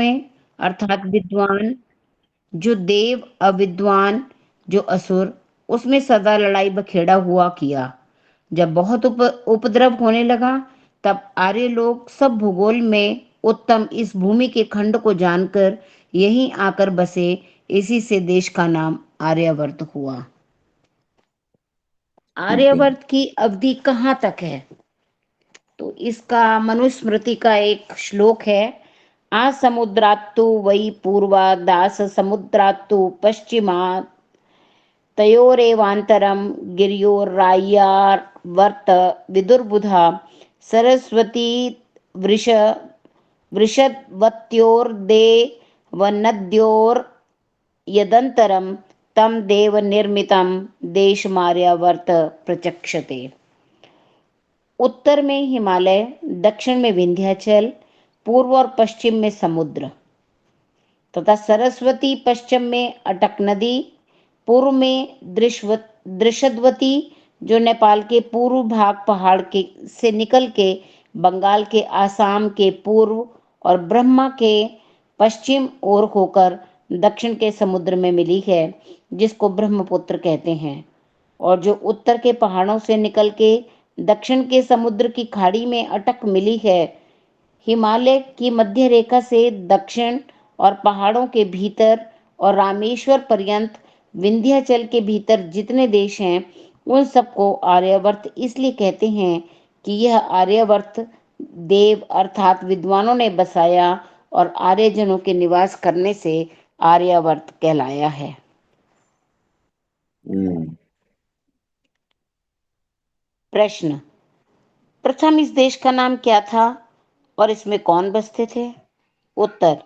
में अर्थात विद्वान जो देव, अविद्वान जो असुर, उसमें सदा लड़ाई बखेड़ा हुआ किया। जब बहुत उपद्रव होने लगा, तब आर्य लोग सब भूगोल में उत्तम इस भूमि के खंड को जानकर यहीं आकर बसे। इसी से देश का नाम आर्यावर्त हुआ। ठीक है। आर्यावर्त की अवधि कहाँ तक है? तो इसका मनुस्मृति का एक श्लोक है। आ समुद्रात्तु वै पूर्वा दास समुद्रात्तु पश्चिमात् तयोरेवान्तरं गिर्योर्राय्यावर्त विदुर्बुधा सरस्वती वृष वृषद्वत्योर्देवनद्योर्यदन्तरं तं देवनिर्मितं देशमार्यावर्त प्रचक्षते। उत्तर में हिमालय, दक्षिण में विंध्याचल, पूर्व और पश्चिम में समुद्र तथा सरस्वती, पश्चिम में अटक नदी, पूर्व में दृशद्वती जो नेपाल के पूर्व भाग पहाड़ के से निकल के बंगाल के आसाम के पूर्व और ब्रह्मा के पश्चिम ओर होकर दक्षिण के समुद्र में मिली है, जिसको ब्रह्मपुत्र कहते हैं, और जो उत्तर के पहाड़ों से निकल के दक्षिण के समुद्र की खाड़ी में अटक मिली है। हिमालय की मध्य रेखा से दक्षिण और पहाड़ों के भीतर और रामेश्वर पर्यंत विंध्याचल के भीतर जितने देश हैं, उन सबको आर्यावर्त इसलिए कहते हैं कि यह आर्यावर्त देव अर्थात विद्वानों ने बसाया और आर्यजनों के निवास करने से आर्यावर्त कहलाया है। हम्म। प्रश्न, प्रथम इस देश का नाम क्या था और इसमें कौन बसते थे? उत्तर,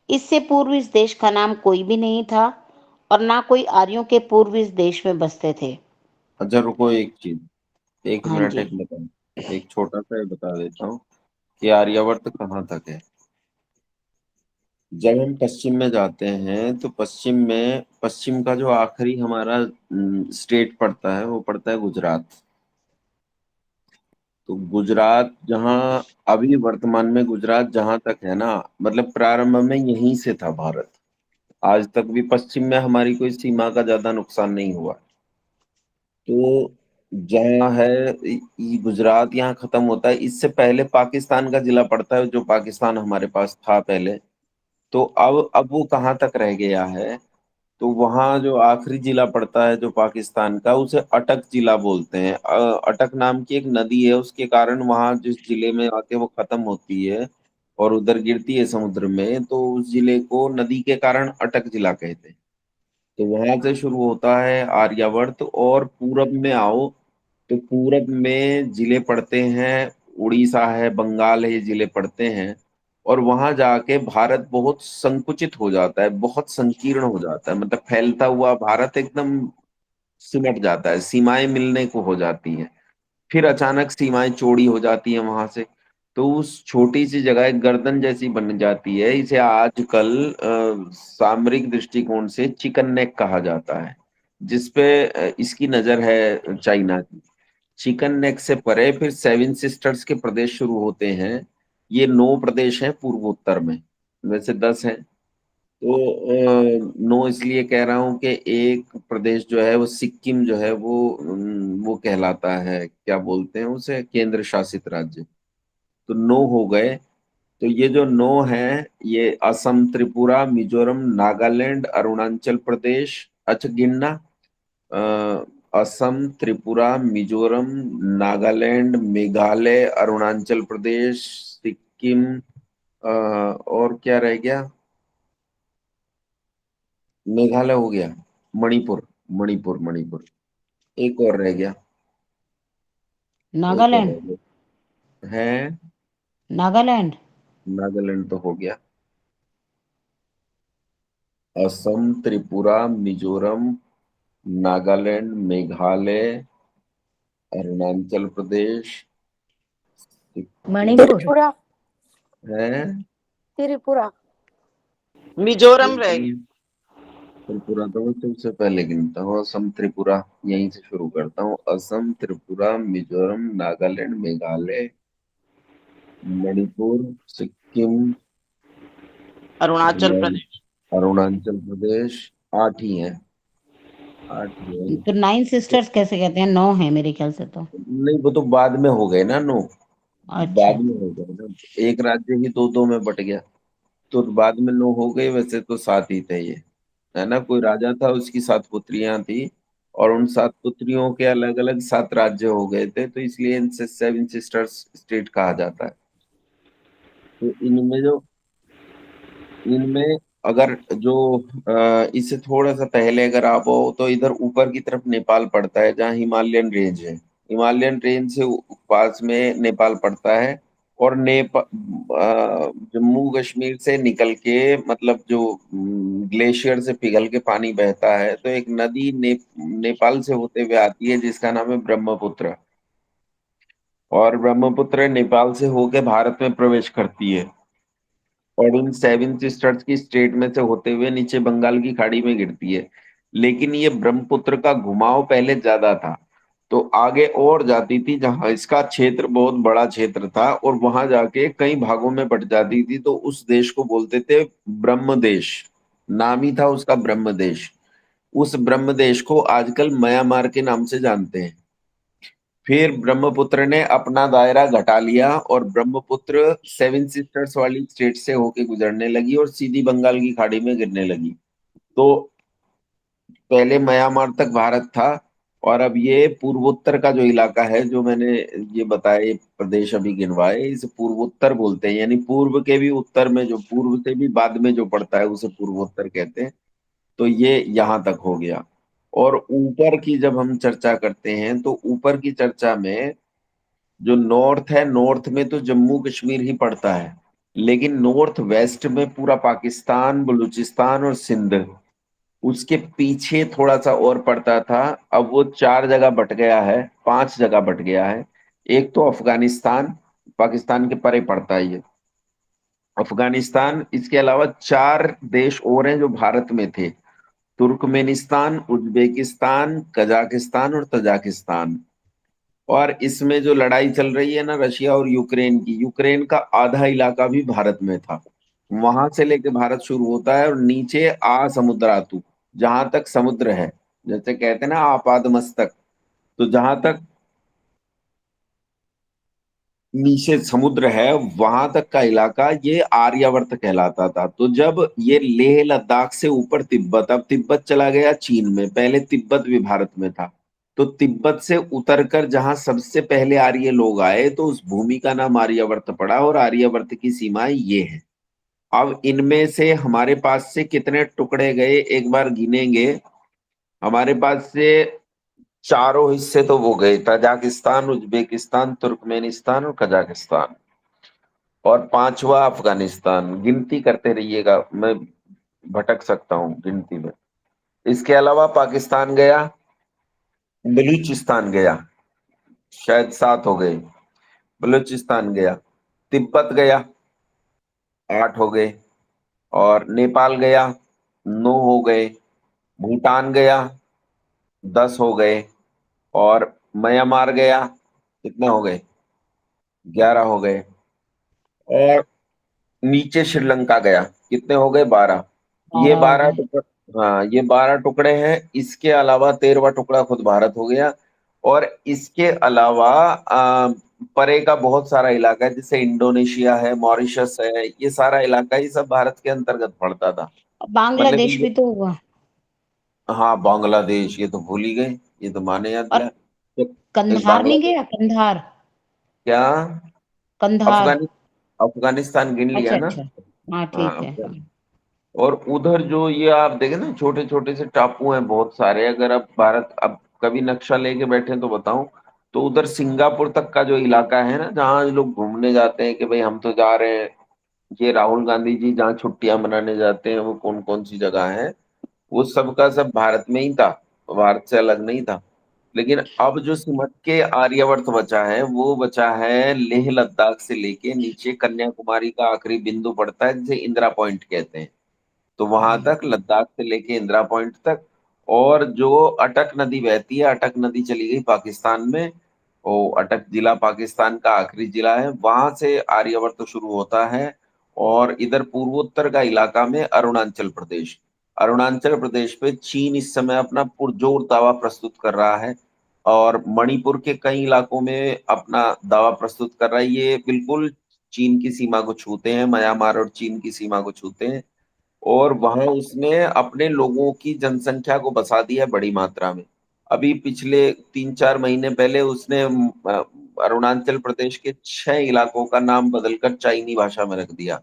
इससे पूर्व इस देश का नाम कोई भी नहीं था और ना कोई आर्यों के पूर्व इस देश में बसते थे। अच्छा रुको, एक चीज, एक हाँ मिनट, जी। एक बता, एक छोटा सा ये बता देता हूँ कि आर्यावर्त कहाँ तक है। जब हम पश्चिम में जाते हैं तो पश्चिम का जो आखिरी हमारा स्टेट पड़ता है वो पड़ता है गुजरात। तो गुजरात जहाँ अभी वर्तमान में गुजरात जहां तक है ना, मतलब प्रारंभ में यहीं से था भारत। आज तक भी पश्चिम में हमारी कोई सीमा का ज्यादा नुकसान नहीं हुआ। तो जहाँ है गुजरात यहाँ खत्म होता है। इससे पहले पाकिस्तान का जिला पड़ता है, जो पाकिस्तान हमारे पास था पहले। तो अब वो कहाँ तक रह गया है, तो वहाँ जो आखिरी जिला पड़ता है जो पाकिस्तान का, उसे अटक जिला बोलते हैं। अटक नाम की एक नदी है, उसके कारण वहाँ जिस जिले में आके वो खत्म होती है और उधर गिरती है समुद्र में, तो उस जिले को नदी के कारण अटक जिला कहते हैं। तो वहां से शुरू होता है आर्यावर्त। और पूरब में आओ तो पूरब में जिले पड़ते हैं, उड़ीसा है, बंगाल है, ये जिले पड़ते हैं। और वहां जाके भारत बहुत संकुचित हो जाता है, बहुत संकीर्ण हो जाता है, मतलब फैलता हुआ भारत एकदम सिमट जाता है, सीमाएं मिलने को हो जाती हैं। फिर अचानक सीमाएं चौड़ी हो जाती हैं वहां से। तो उस छोटी सी जगह एक गर्दन जैसी बन जाती है। इसे आजकल सामरिक दृष्टिकोण से चिकन नेक कहा जाता है, जिसपे इसकी नजर है चाइना की। चिकन नेक से परे फिर सेवन सिस्टर्स के प्रदेश शुरू होते हैं। ये 9 प्रदेश हैं पूर्वोत्तर में, वैसे 10 हैं। तो 9 इसलिए कह रहा हूँ कि एक प्रदेश जो है वो सिक्किम जो है वो कहलाता है, क्या बोलते हैं उसे, केंद्र शासित राज्य। तो 9 हो गए। तो ये जो 9 हैं, ये असम, त्रिपुरा, मिजोरम, नागालैंड, अरुणाचल प्रदेश। अच्छा गिनना, असम, त्रिपुरा, मिजोरम, नागालैंड, मेघालय, अरुणाचल प्रदेश, सिक्किम, और क्या रह गया, मेघालय हो गया, मणिपुर, मणिपुर एक और रह गया, एक और नागालैंड। रह गया है। नागालैंड। नागालैंड तो हो गया। असम, त्रिपुरा, मिजोरम, नागालैंड, मेघालय, अरुणाचल प्रदेश, सिक्किम मणिपुर। त्रिपुरा। है। त्रिपुरा। मिजोरम रह गया। त्रिपुरा, त्रिपुरा तो मैं सबसे पहले गिनता हूँ। असम, त्रिपुरा, यहीं से शुरू करता हूँ। असम, त्रिपुरा, मिजोरम, नागालैंड, मेघालय, मणिपुर, सिक्किम, अरुणाचल प्रदेश। अरुणाचल प्रदेश 8 ही है, 8 ही है। तो 9 सिस्टर्स कैसे कहते हैं? 9 है मेरे ख्याल से तो। नहीं, वो तो बाद में हो गए ना, 9 अच्छा। बाद में हो गए ना। एक राज्य ही दो दो में बट गया, तो बाद में 9 हो गए। वैसे तो 7 ही थे ये, है ना। कोई राजा था, उसकी 7 पुत्रियां थी, और उन 7 पुत्रियों के अलग अलग 7 राज्य हो गए थे, तो इसलिए इनसे 7 सिस्टर्स स्टेट कहा जाता है। तो इनमें अगर जो इससे थोड़ा सा पहले अगर आप हो, तो इधर ऊपर की तरफ नेपाल पड़ता है, जहाँ हिमालयन रेंज है। हिमालयन रेंज से पास में नेपाल पड़ता है। और जम्मू कश्मीर से निकल के, मतलब जो ग्लेशियर से पिघल के पानी बहता है, तो एक नदी नेपाल से होते हुए आती है, जिसका नाम है ब्रह्मपुत्र। और ब्रह्मपुत्र नेपाल से होके भारत में प्रवेश करती है, और इन 7 सिस्टर्स की स्टेट में से होते हुए नीचे बंगाल की खाड़ी में गिरती है। लेकिन ये ब्रह्मपुत्र का घुमाव पहले ज्यादा था, तो आगे और जाती थी, जहां इसका क्षेत्र बहुत बड़ा क्षेत्र था, और वहां जाके कई भागों में बट जाती थी, तो उस देश को बोलते थे ब्रह्म देश। नाम ही था उसका ब्रह्म देश। उस ब्रह्म देश को आजकल म्यांमार के नाम से जानते हैं। फिर ब्रह्मपुत्र ने अपना दायरा घटा लिया, और ब्रह्मपुत्र 7 सिस्टर्स वाली स्टेट से होके गुजरने लगी और सीधी बंगाल की खाड़ी में गिरने लगी। तो पहले म्यांमार तक भारत था, और अब ये पूर्वोत्तर का जो इलाका है, जो मैंने ये बताए प्रदेश अभी गिनवाए, इसे पूर्वोत्तर बोलते हैं। यानी पूर्व के भी उत्तर में, जो पूर्व से भी बाद में जो पड़ता है, उसे पूर्वोत्तर कहते हैं। तो ये यहाँ तक हो गया। और ऊपर की जब हम चर्चा करते हैं, तो ऊपर की चर्चा में जो नॉर्थ है, नॉर्थ में तो जम्मू कश्मीर ही पड़ता है, लेकिन नॉर्थ वेस्ट में पूरा पाकिस्तान, बलूचिस्तान और सिंध, उसके पीछे थोड़ा सा और पड़ता था। अब वो 4 जगह बट गया है, 5 जगह बट गया है। एक तो अफगानिस्तान, पाकिस्तान के परे पड़ता है ये अफगानिस्तान। इसके अलावा 4 देश और हैं जो भारत में थे: तुर्कमेनिस्तान, उज्बेकिस्तान, कजाकिस्तान और तजाकिस्तान। और इसमें जो लड़ाई चल रही है ना, रशिया और यूक्रेन की, यूक्रेन का आधा इलाका भी भारत में था। वहां से लेके भारत शुरू होता है, और नीचे आ समुद्रातु, जहां तक समुद्र है, जैसे कहते हैं ना आपाद मस्तक, तो जहां तक नीचे समुद्र है, वहां तक का इलाका ये आर्यावर्त कहलाता था। तो जब ये लेह लद्दाख से ऊपर तिब्बत, अब तिब्बत चला गया चीन में, पहले तिब्बत भी भारत में था। तो तिब्बत से उतरकर जहां सबसे पहले आर्य लोग आए, तो उस भूमि का नाम आर्यावर्त पड़ा, और आर्यावर्त की सीमाएं ये है। अब इनमें से हमारे पास से कितने टुकड़े गए, एक बार गिनेंगे। हमारे पास से चारों हिस्से तो वो गए: तजाकिस्तान, उज्बेकिस्तान, तुर्कमेनिस्तान और कजाकिस्तान। और पांचवा अफगानिस्तान। गिनती करते रहिएगा, मैं भटक सकता हूँ गिनती में। इसके अलावा पाकिस्तान गया, बलूचिस्तान गया, शायद 7 हो गए। बलूचिस्तान गया, तिब्बत गया, 8 हो गए। और नेपाल गया, 9 हो गए। भूटान गया, 10 हो गए। और म्यांमार गया, कितने हो गए? 11 हो गए। और नीचे श्रीलंका गया, कितने हो गए? 12। ये 12 हो 12 गए। टुकड़े, हाँ, ये 12 टुकड़े हैं। इसके अलावा 13वां टुकड़ा खुद भारत हो गया। और इसके अलावा परे का बहुत सारा इलाका है, जैसे इंडोनेशिया है, मॉरिशस है, ये सारा इलाका ही सब भारत के अंतर्गत पड़ता था। मतलब बांग्लादेश ये, भी तो हुआ। हाँ, बांग्लादेश, ये तो भूल ही गए, ये तो माने याद और दिला। तो कंधार नहीं बांग्लादेश गया? कंधार। क्या? कंधार। अफगानि अफगानिस्तान गिन लिया अच्छा ना। अच्छा। हाँ हाँ, ठीक है, हाँ। और उधर जो ये आप देखें ना, छोटे छोटे से टापू हैं बहुत सारे। अगर आप भारत अब कभी नक्शा लेके बैठे तो बताऊं, तो उधर सिंगापुर तक का जो इलाका है ना, जहाँ लोग घूमने जाते हैं कि भाई हम तो जा रहे हैं, ये राहुल गांधी जी जहाँ छुट्टियां मनाने जाते हैं, वो कौन कौन सी जगह है, वो सब का सब भारत में ही था, भारत से अलग नहीं था। लेकिन अब जो सिमट के आर्यावर्त बचा है, वो बचा है लेह लद्दाख से लेके नीचे कन्याकुमारी का आखिरी बिंदु पड़ता है, जिसे इंदिरा पॉइंट कहते हैं। तो वहां तक, लद्दाख से लेके इंदिरा पॉइंट तक। और जो अटक नदी बहती है, अटक नदी चली गई पाकिस्तान में। वो अटक जिला पाकिस्तान का आखिरी जिला है, वहां से आर्यावर्त शुरू होता है। और इधर पूर्वोत्तर का इलाका में अरुणाचल प्रदेश। अरुणाचल प्रदेश पे चीन इस समय अपना पुरजोर दावा प्रस्तुत कर रहा है और मणिपुर के कई इलाकों में अपना दावा प्रस्तुत कर रहा है। ये बिल्कुल चीन की सीमा को छूते हैं, म्यांमार और चीन की सीमा को छूते हैं और वहां उसने अपने लोगों की जनसंख्या को बसा दिया है बड़ी मात्रा में। अभी पिछले 3-4 महीने पहले उसने अरुणाचल प्रदेश के 6 इलाकों का नाम बदलकर चाइनी भाषा में रख दिया।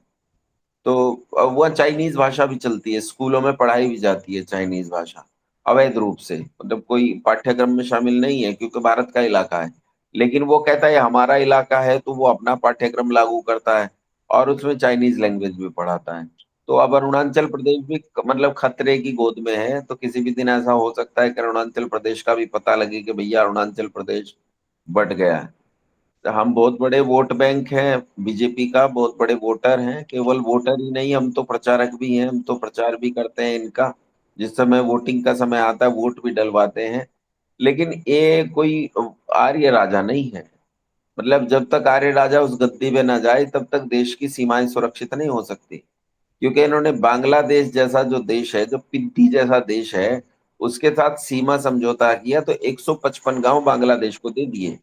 तो वह चाइनीज भाषा भी चलती है, स्कूलों में पढ़ाई भी जाती है चाइनीज भाषा अवैध रूप से, मतलब कोई पाठ्यक्रम में शामिल नहीं है क्योंकि भारत का इलाका है। लेकिन वो कहता है हमारा इलाका है तो वो अपना पाठ्यक्रम लागू करता है और उसमें चाइनीज लैंग्वेज भी पढ़ाता है। तो अब अरुणाचल प्रदेश भी मतलब खतरे की गोद में है, तो किसी भी दिन ऐसा हो सकता है कि अरुणाचल प्रदेश का भी पता लगे कि भैया अरुणाचल प्रदेश बट गया है। हम बहुत बड़े वोट बैंक हैं, बीजेपी का बहुत बड़े वोटर हैं, केवल वोटर ही नहीं हम तो प्रचारक भी हैं, हम तो प्रचार भी करते हैं इनका। जिस समय वोटिंग का समय आता है वोट भी डलवाते हैं। लेकिन ये कोई आर्य राजा नहीं है। मतलब जब तक आर्य राजा उस गद्दी पे ना जाए तब तक देश की सीमाएं सुरक्षित नहीं हो सकती, क्योंकि इन्होंने बांग्लादेश जैसा जो देश है, जो पिद्दी जैसा देश है, उसके साथ सीमा समझौता किया तो 155 गांव बांग्लादेश को दे दिए।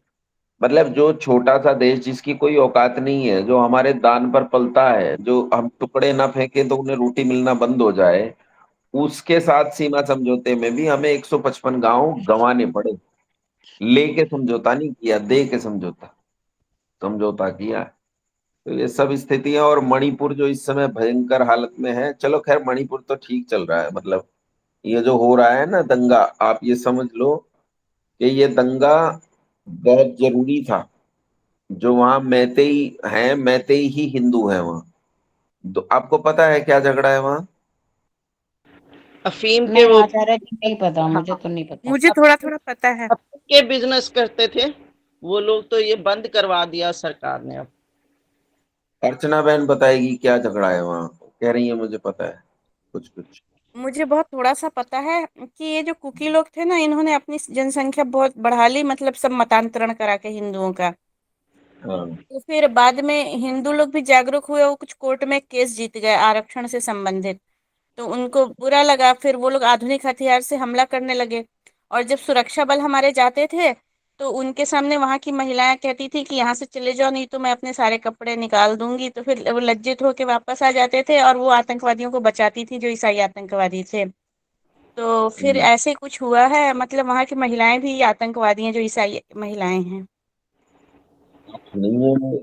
मतलब जो छोटा सा देश जिसकी कोई औकात नहीं है, जो हमारे दान पर पलता है, जो हम टुकड़े ना फेंके तो उन्हें रोटी मिलना बंद हो जाए, उसके साथ सीमा समझौते में भी हमें 155 गांव गंवाने पड़े। लेके समझौता नहीं किया, दे के समझौता समझौता किया। तो ये सब स्थितियां, और मणिपुर जो इस समय भयंकर हालत में है। चलो खैर मणिपुर तो ठीक चल रहा है, मतलब ये जो हो रहा है ना दंगा, आप ये समझ लो कि ये दंगा बहुत जरूरी था। जो वहां मैतेई हैं, मैतेई ही हिंदू है वहां। तो आपको पता है क्या झगड़ा है वहां? अफीम के नहीं वो, आचार्य जी, नहीं पता, हाँ, मुझे तो नहीं पता। मुझे थोड़ा थोड़ा पता है। अफीम के बिजनेस करते थे वो लोग, तो ये बंद करवा दिया सरकार ने अब। अर्चना बहन बताएगी क्या झगड़ा है वहां, कह रही है मुझे पता है कुछ कुछ। मुझे बहुत थोड़ा सा पता है कि ये जो कुकी लोग थे ना, इन्होंने अपनी जनसंख्या बहुत बढ़ा ली, मतलब सब मतांतरण करा के हिंदुओं का। हाँ। तो फिर बाद में हिंदू लोग भी जागरूक हुए, वो कुछ कोर्ट में केस जीत गए आरक्षण से संबंधित। तो उनको बुरा लगा, फिर वो लोग आधुनिक हथियार से हमला करने लगे। और जब सुरक्षा बल हमारे जाते थे तो उनके सामने वहां की महिलाएं कहती थी कि यहाँ से चले जाओ, नहीं तो मैं अपने सारे कपड़े निकाल दूंगी। तो फिर वो लज्जित होकर वापस आ जाते थे और वो आतंकवादियों को बचाती थी, जो ईसाई आतंकवादी थे। तो फिर हम्म, ऐसे कुछ हुआ है, मतलब वहां की महिलाएं भी आतंकवादी हैं, जो ईसाई महिलाएं हैं। नहीं है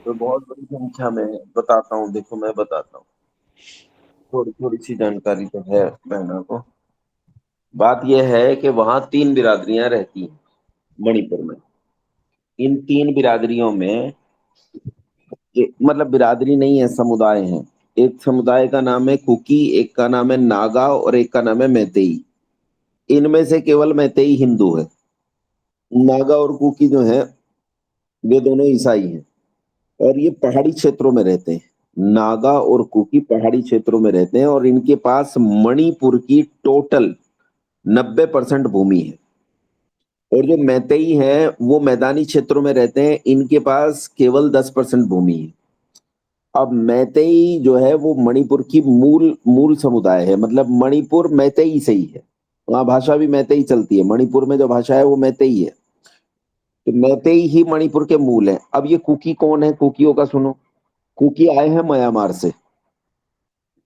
तो बहुत बड़ी संख्या में है। बताता हूँ, देखो मैं बताता हूँ, थोड़ी थोड़ी सी जानकारी तो है बहना को। बात यह है कि वहां 3 बिरादरियां रहती हैं मणिपुर में। इन 3 बिरादरियों में मतलब बिरादरी नहीं है, समुदाय हैं। एक समुदाय का नाम है कुकी, एक का नाम है नागा और एक का नाम है मैतेई। इनमें से केवल मैतेई हिंदू है। नागा और कुकी जो है वे दोनों ईसाई हैं और ये पहाड़ी क्षेत्रों में रहते हैं। नागा और कुकी पहाड़ी क्षेत्रों में रहते हैं और इनके पास मणिपुर की टोटल 90% भूमि है। और जो मैतेई हैं वो मैदानी क्षेत्रों में रहते हैं, इनके पास केवल 10% भूमि है। अब मैतेई जो है वो मणिपुर की मूल मूल समुदाय है, मतलब मणिपुर मैतेई से ही है। वहाँ भाषा भी मैतेई चलती है, मणिपुर में जो भाषा है वो मैतेई है। तो मैतेई ही मणिपुर के मूल है। अब ये कुकी कौन है, कुकियों का सुनो। कुकी आए हैं म्यांमार से।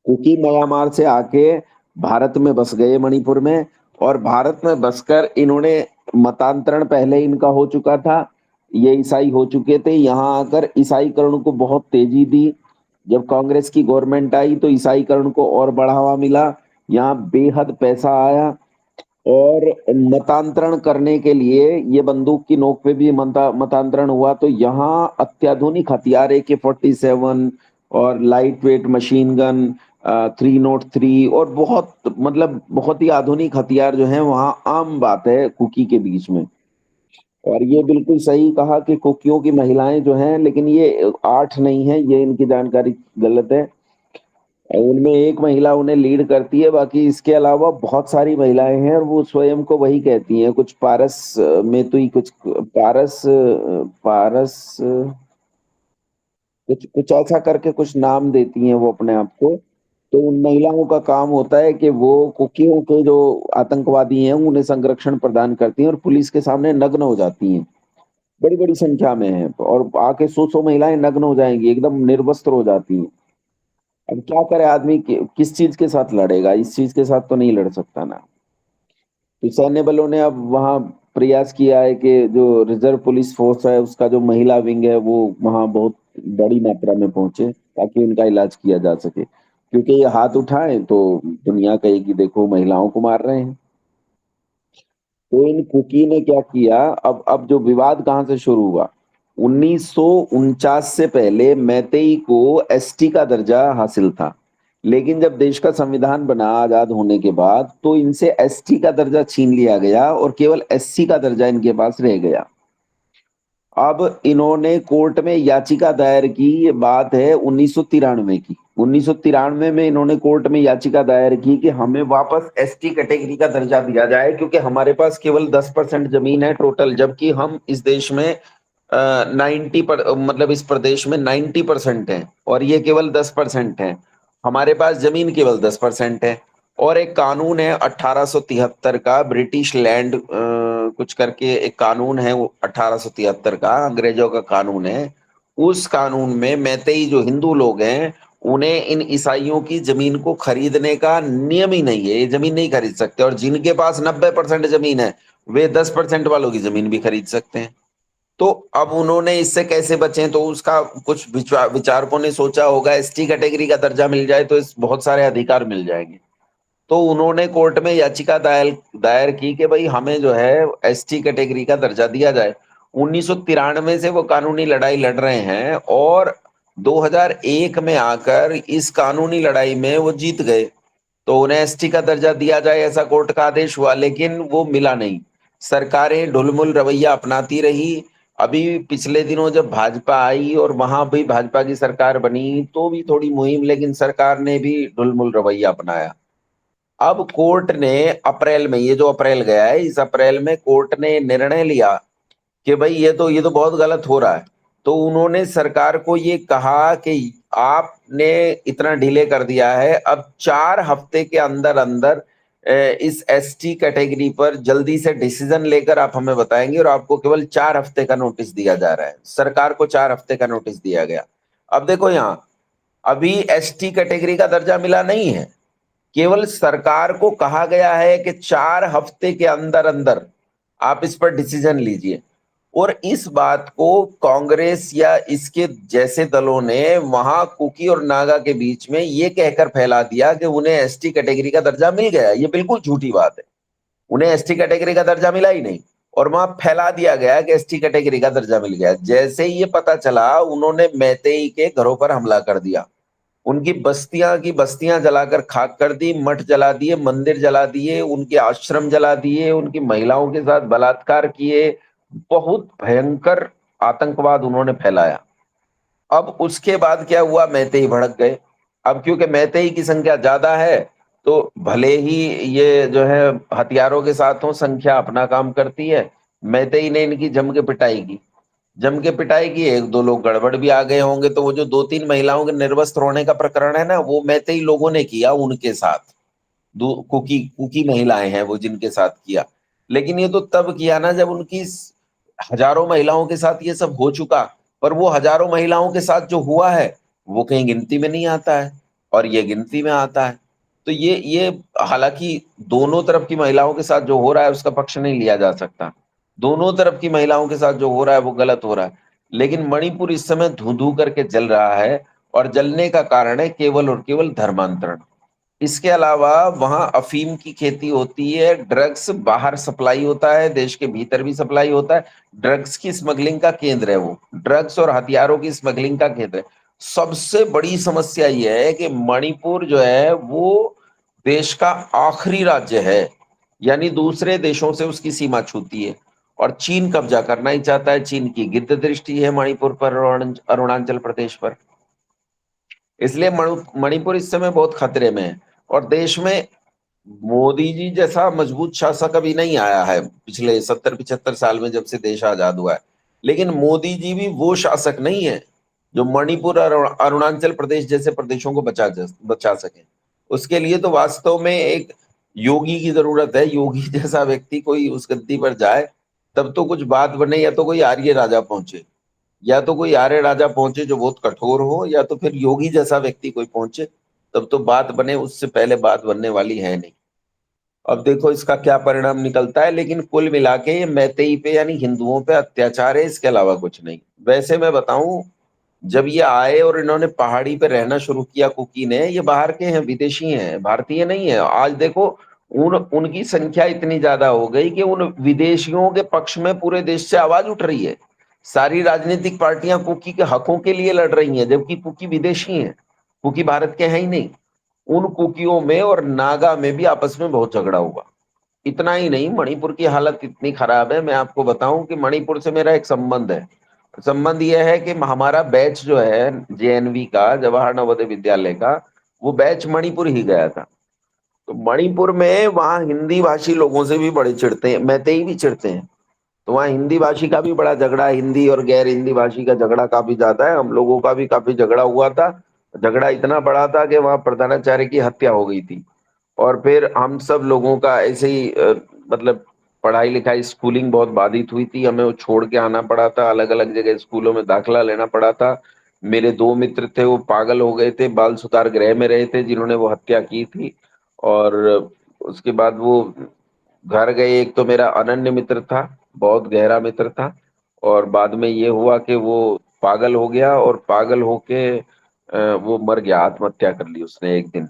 कुकी म्यांमार से आके भारत में बस गए मणिपुर में, और भारत में बसकर इन्होंने मतांतरण पहले इनका हो चुका था। ये ईसाई हो चुके थे, यहाँ आकर ईसाईकरण को बहुत तेजी दी। जब कांग्रेस की गवर्नमेंट आई तो ईसाईकरण को और बढ़ावा मिला, यहाँ बेहद पैसा आया। और मतांतरण करने के लिए ये बंदूक की नोक पे भी मतांतरण हुआ। तो यहाँ अत्याधुनिक हथियार AK-47 और लाइट वेट मशीन गन 303 और बहुत मतलब बहुत ही आधुनिक हथियार जो है वहाँ आम बात है कुकी के बीच में। और ये बिल्कुल सही कहा कि कुकियों की महिलाएं जो हैं, लेकिन ये 8 नहीं है, ये इनकी जानकारी गलत है। उनमें एक महिला उन्हें लीड करती है, बाकी इसके अलावा बहुत सारी महिलाएं हैं और वो स्वयं को वही कहती हैं, कुछ पारस में तो ही कुछ पारस पारस कुछ कुछ ऐसा करके कुछ नाम देती हैं वो अपने आप को। तो उन महिलाओं का काम होता है कि वो कुकियों के जो आतंकवादी हैं उन्हें संरक्षण प्रदान करती हैं और पुलिस के सामने नग्न हो जाती हैं, बड़ी बड़ी संख्या में है, और आके 100 महिलाएं नग्न हो जाएंगी, एकदम निर्वस्त्र हो जाती हैं। अब क्या करे आदमी, किस चीज के साथ लड़ेगा, इस चीज के साथ तो नहीं लड़ सकता ना। तो सैन्य बलों ने अब वहां प्रयास किया है कि जो रिजर्व पुलिस फोर्स है उसका जो महिला विंग है वो वहां बहुत बड़ी मात्रा में पहुंचे ताकि उनका इलाज किया जा सके, क्योंकि ये हाथ उठाएं तो दुनिया कहेगी देखो महिलाओं को मार रहे हैं। तो इन कुकी ने क्या किया, अब जो विवाद कहाँ से शुरू हुआ, 1949 से पहले मैतेई को एसटी का दर्जा हासिल था, लेकिन जब देश का संविधान बना आजाद होने के बाद तो इनसे एसटी का दर्जा छीन लिया गया और केवल एससी का दर्जा इनके पास रह गया। अब इन्होंने कोर्ट में याचिका दायर की, ये बात है 1993 की। 1993 में इन्होंने कोर्ट में याचिका दायर की कि हमें वापस एसटी कैटेगरी का दर्जा दिया जाए, क्योंकि हमारे पास केवल 10% जमीन है टोटल, जबकि हम इस देश में 90 पर, मतलब इस प्रदेश में 90% है और ये केवल 10% है। हमारे पास जमीन केवल 10% है। और एक कानून है 1873 का, ब्रिटिश लैंड कुछ करके एक कानून है वो 1873 का, अंग्रेजों का कानून है। उस कानून में मैतेई जो हिंदू लोग हैं उन्हें इन ईसाइयों की जमीन को खरीदने का नियम ही नहीं है, ये जमीन नहीं खरीद सकते, और जिनके पास 90% जमीन है वे 10% वालों की जमीन भी खरीद सकते हैं। तो अब उन्होंने इससे कैसे बचे, तो उसका कुछ विचारकों ने सोचा होगा एसटी कैटेगरी का दर्जा मिल जाए तो इस बहुत सारे अधिकार मिल जाएंगे। तो उन्होंने कोर्ट में याचिका दायर की कि भाई हमें जो है एसटी कैटेगरी का दर्जा दिया जाए। 1993 से वो कानूनी लड़ाई लड़ रहे हैं और 2001 में आकर इस कानूनी लड़ाई में वो जीत गए, तो उन्हें एसटी का दर्जा दिया जाए ऐसा कोर्ट का आदेश हुआ, लेकिन वो मिला नहीं। सरकारें ढुलमुल रवैया अपनाती रही। अभी पिछले दिनों जब भाजपा आई और वहां भी भाजपा की सरकार बनी तो भी थोड़ी मुहिम, लेकिन सरकार ने भी ढुलमुल रवैया अपनाया। अब कोर्ट ने अप्रैल में, ये जो अप्रैल गया है, इस अप्रैल में कोर्ट ने निर्णय लिया कि भाई ये तो बहुत गलत हो रहा है। तो उन्होंने सरकार को ये कहा कि आपने इतना डिले कर दिया है, अब 4 हफ्ते के अंदर अंदर इस एसटी कैटेगरी पर जल्दी से डिसीजन लेकर आप हमें बताएंगे, और आपको केवल 4 हफ्ते का नोटिस दिया जा रहा है। सरकार को 4 हफ्ते का नोटिस दिया गया। अब देखो यहाँ अभी एसटी कैटेगरी का दर्जा मिला नहीं है, केवल सरकार को कहा गया है कि 4 हफ्ते के अंदर अंदर आप इस पर डिसीजन लीजिए। और इस बात को कांग्रेस या इसके जैसे दलों ने वहां कुकी और नागा के बीच में ये कहकर फैला दिया कि उन्हें एसटी कैटेगरी का दर्जा मिल गया। ये बिल्कुल झूठी बात है, उन्हें एसटी कैटेगरी का दर्जा मिला ही नहीं, और वहां फैला दिया गया कि एसटी कैटेगरी का दर्जा मिल गया। जैसे ही ये पता चला उन्होंने मैतेई के घरों पर हमला कर दिया, उनकी बस्तियां की बस्तियां जलाकर खाक कर दी, मठ जला दिए, मंदिर जला दिए, उनके आश्रम जला दिए, उनकी महिलाओं के साथ बलात्कार किए, बहुत भयंकर आतंकवाद उन्होंने फैलाया। अब उसके बाद क्या हुआ, मैतेई भड़क गए। अब क्योंकि मैतेई की संख्या ज्यादा है तो भले ही ये जो है हथियारों के साथ हो, संख्या अपना काम करती है। मैतेई ने इनकी जम के पिटाई की, जम के पिटाई की, एक दो लोग गड़बड़ भी आ गए होंगे। तो वो जो 2-3 महिलाओं के निर्वस्त्र होने का प्रकरण है ना, वो मैतेई लोगों ने किया उनके साथ, कुकी कुकी महिलाएं हैं वो जिनके साथ किया। लेकिन ये तो तब किया ना जब उनकी हजारों महिलाओं के साथ ये सब हो चुका, पर वो हजारों महिलाओं के साथ जो हुआ है वो कहीं गिनती में नहीं आता है, और ये गिनती में आता है। तो ये हालांकि दोनों तरफ की महिलाओं के साथ जो हो रहा है उसका पक्ष नहीं लिया जा सकता, दोनों तरफ की महिलाओं के साथ जो हो रहा है वो गलत हो रहा है। लेकिन मणिपुर इस समय धू धू करके जल रहा है, और जलने का कारण है केवल और केवल धर्मांतरण। इसके अलावा वहां अफीम की खेती होती है, ड्रग्स बाहर सप्लाई होता है, देश के भीतर भी सप्लाई होता है। ड्रग्स की स्मगलिंग का केंद्र है वो, ड्रग्स और हथियारों की स्मगलिंग का केंद्र है। सबसे बड़ी समस्या यह है कि मणिपुर जो है वो देश का आखिरी राज्य है, यानी दूसरे देशों से उसकी सीमा छूती है, और चीन कब्जा करना ही चाहता है। चीन की गिद्ध दृष्टि है मणिपुर पर और अरुणाचल प्रदेश पर। इसलिए मणिपुर इस समय बहुत खतरे में है। और देश में मोदी जी जैसा मजबूत शासक अभी नहीं आया है पिछले 70-75 साल में, जब से देश आजाद हुआ है। लेकिन मोदी जी भी वो शासक नहीं है जो मणिपुर और अरुणाचल प्रदेश जैसे प्रदेशों को बचा सके। उसके लिए तो वास्तव में एक योगी की जरूरत है। योगी जैसा व्यक्ति कोई उस गद्दी पर जाए तब तो कुछ बात बने, या तो कोई आर्य राजा पहुंचे, या तो कोई आर्य राजा पहुंचे जो बहुत कठोर हो, या तो फिर योगी जैसा व्यक्ति कोई पहुंचे, तब तो बात बने। उससे पहले बात बनने वाली है नहीं। अब देखो इसका क्या परिणाम निकलता है, लेकिन कुल मिला के ये मैतेई पे यानी हिंदुओं पे अत्याचार है, इसके अलावा कुछ नहीं। वैसे मैं बताऊं, जब ये आए और इन्होंने पहाड़ी पे रहना शुरू किया, कुकी ने, ये बाहर के हैं, विदेशी हैं, भारतीय नहीं है। आज देखो उनकी संख्या इतनी ज्यादा हो गई कि उन विदेशियों के पक्ष में पूरे देश से आवाज उठ रही है। सारी राजनीतिक पार्टियां कुकी के हकों के लिए लड़ रही हैं, जबकि कुकी विदेशी हैं, कुकी भारत के हैं ही नहीं। उन कुकियों में और नागा में भी आपस में बहुत झगड़ा हुआ। इतना ही नहीं, मणिपुर की हालत इतनी खराब है। मैं आपको बताऊं कि मणिपुर से मेरा एक संबंध है। संबंध यह है कि हमारा बैच जो है जेएनवी का, जवाहर नवोदय विद्यालय का, वो बैच मणिपुर ही गया था। तो मणिपुर में वहाँ हिंदी भाषी लोगों से भी बड़े चिढ़ते हैं, मैतेई भी चिढ़ते हैं। तो वहाँ हिंदी भाषी का भी बड़ा झगड़ा, हिंदी और गैर हिंदी भाषी का झगड़ा काफी ज्यादा है। हम लोगों का भी काफी झगड़ा हुआ था। झगड़ा इतना बड़ा था कि वहाँ प्रधानाचार्य की हत्या हो गई थी। और फिर हम सब लोगों का ऐसे ही मतलब पढ़ाई लिखाई, स्कूलिंग बहुत बाधित हुई थी। हमें वो छोड़ के आना पड़ा था, अलग अलग जगह स्कूलों में दाखिला लेना पड़ा था। मेरे दो मित्र थे, वो पागल हो गए थे, बाल सुधार गृह में रहे थे, जिन्होंने वो हत्या की थी। और उसके बाद वो घर गए। एक तो मेरा अनन्य मित्र था, बहुत गहरा मित्र था, और बाद में ये हुआ कि वो पागल हो गया, और पागल होके वो मर गया, आत्महत्या कर ली उसने एक दिन।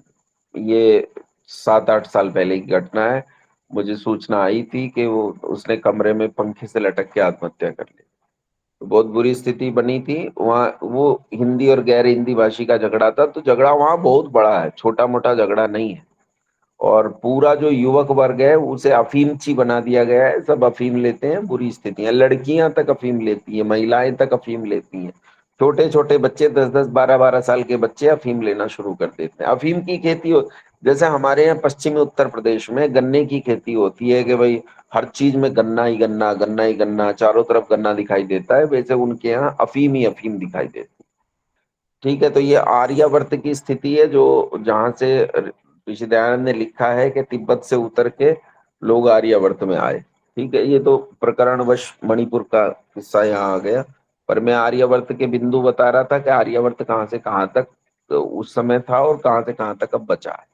ये 7-8 साल पहले की घटना है। मुझे सूचना आई थी कि वो उसने कमरे में पंखे से लटक के आत्महत्या कर ली। तो बहुत बुरी स्थिति बनी थी वहाँ। वो हिंदी और गैर हिंदी भाषी का झगड़ा था, तो झगड़ा वहाँ बहुत बड़ा है, छोटा मोटा झगड़ा नहीं है। और पूरा जो युवक वर्ग है उसे अफीमची बना दिया गया है। सब अफीम लेते हैं, बुरी स्थितियां, लड़कियां तक अफीम लेती हैं, महिलाएं तक अफीम लेती हैं। छोटे छोटे बच्चे, 10-10 12-12 साल के बच्चे अफीम लेना शुरू कर देते हैं। अफीम की खेती जैसे हमारे यहाँ पश्चिमी उत्तर प्रदेश में गन्ने की खेती होती है कि भाई हर चीज में गन्ना ही गन्ना, गन्ना ही गन्ना, चारों तरफ गन्ना दिखाई देता है, वैसे उनके यहाँ अफीम ही अफीम दिखाई देती है। ठीक है, तो ये आर्यावर्त की स्थिति है, जो जहां से ऋषि दयानंद ने लिखा है कि तिब्बत से उतर के लोग आर्यावर्त में आए। ठीक है, ये तो प्रकरणवश मणिपुर का किस्सा यहाँ आ गया। पर मैं आर्यावर्त के बिंदु बता रहा था कि आर्यावर्त कहाँ से कहाँ तक तो उस समय था, और कहाँ से कहाँ तक अब बचा है।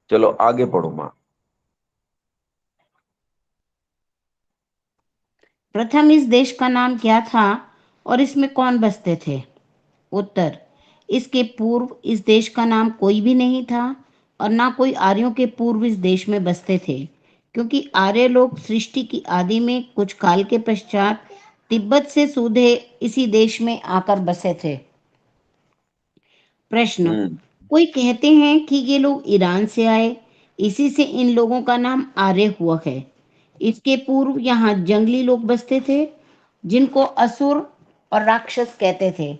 चलो आगे पढ़ो माँ। प्रथम इस देश का नाम क्या था और इसमें कौन बसते थे? उत्तर, इसके पूर्व इस देश का नाम कोई भी नहीं था और ना कोई आर्यों के पूर्व इस देश में बसते थे, क्योंकि आर्य लोग सृष्टि की आदि में कुछ काल के पश्चात तिब्बत से सीधे इसी देश में आकर बसे थे। प्रश्न, हम्म। कोई कहते हैं कि ये लोग ईरान से आए, इसी से इन लोगों का नाम आर्य हुआ है। इसके पूर्व यहाँ जंगली लोग बसते थे, जिनको असुर और राक्षस कहते थे।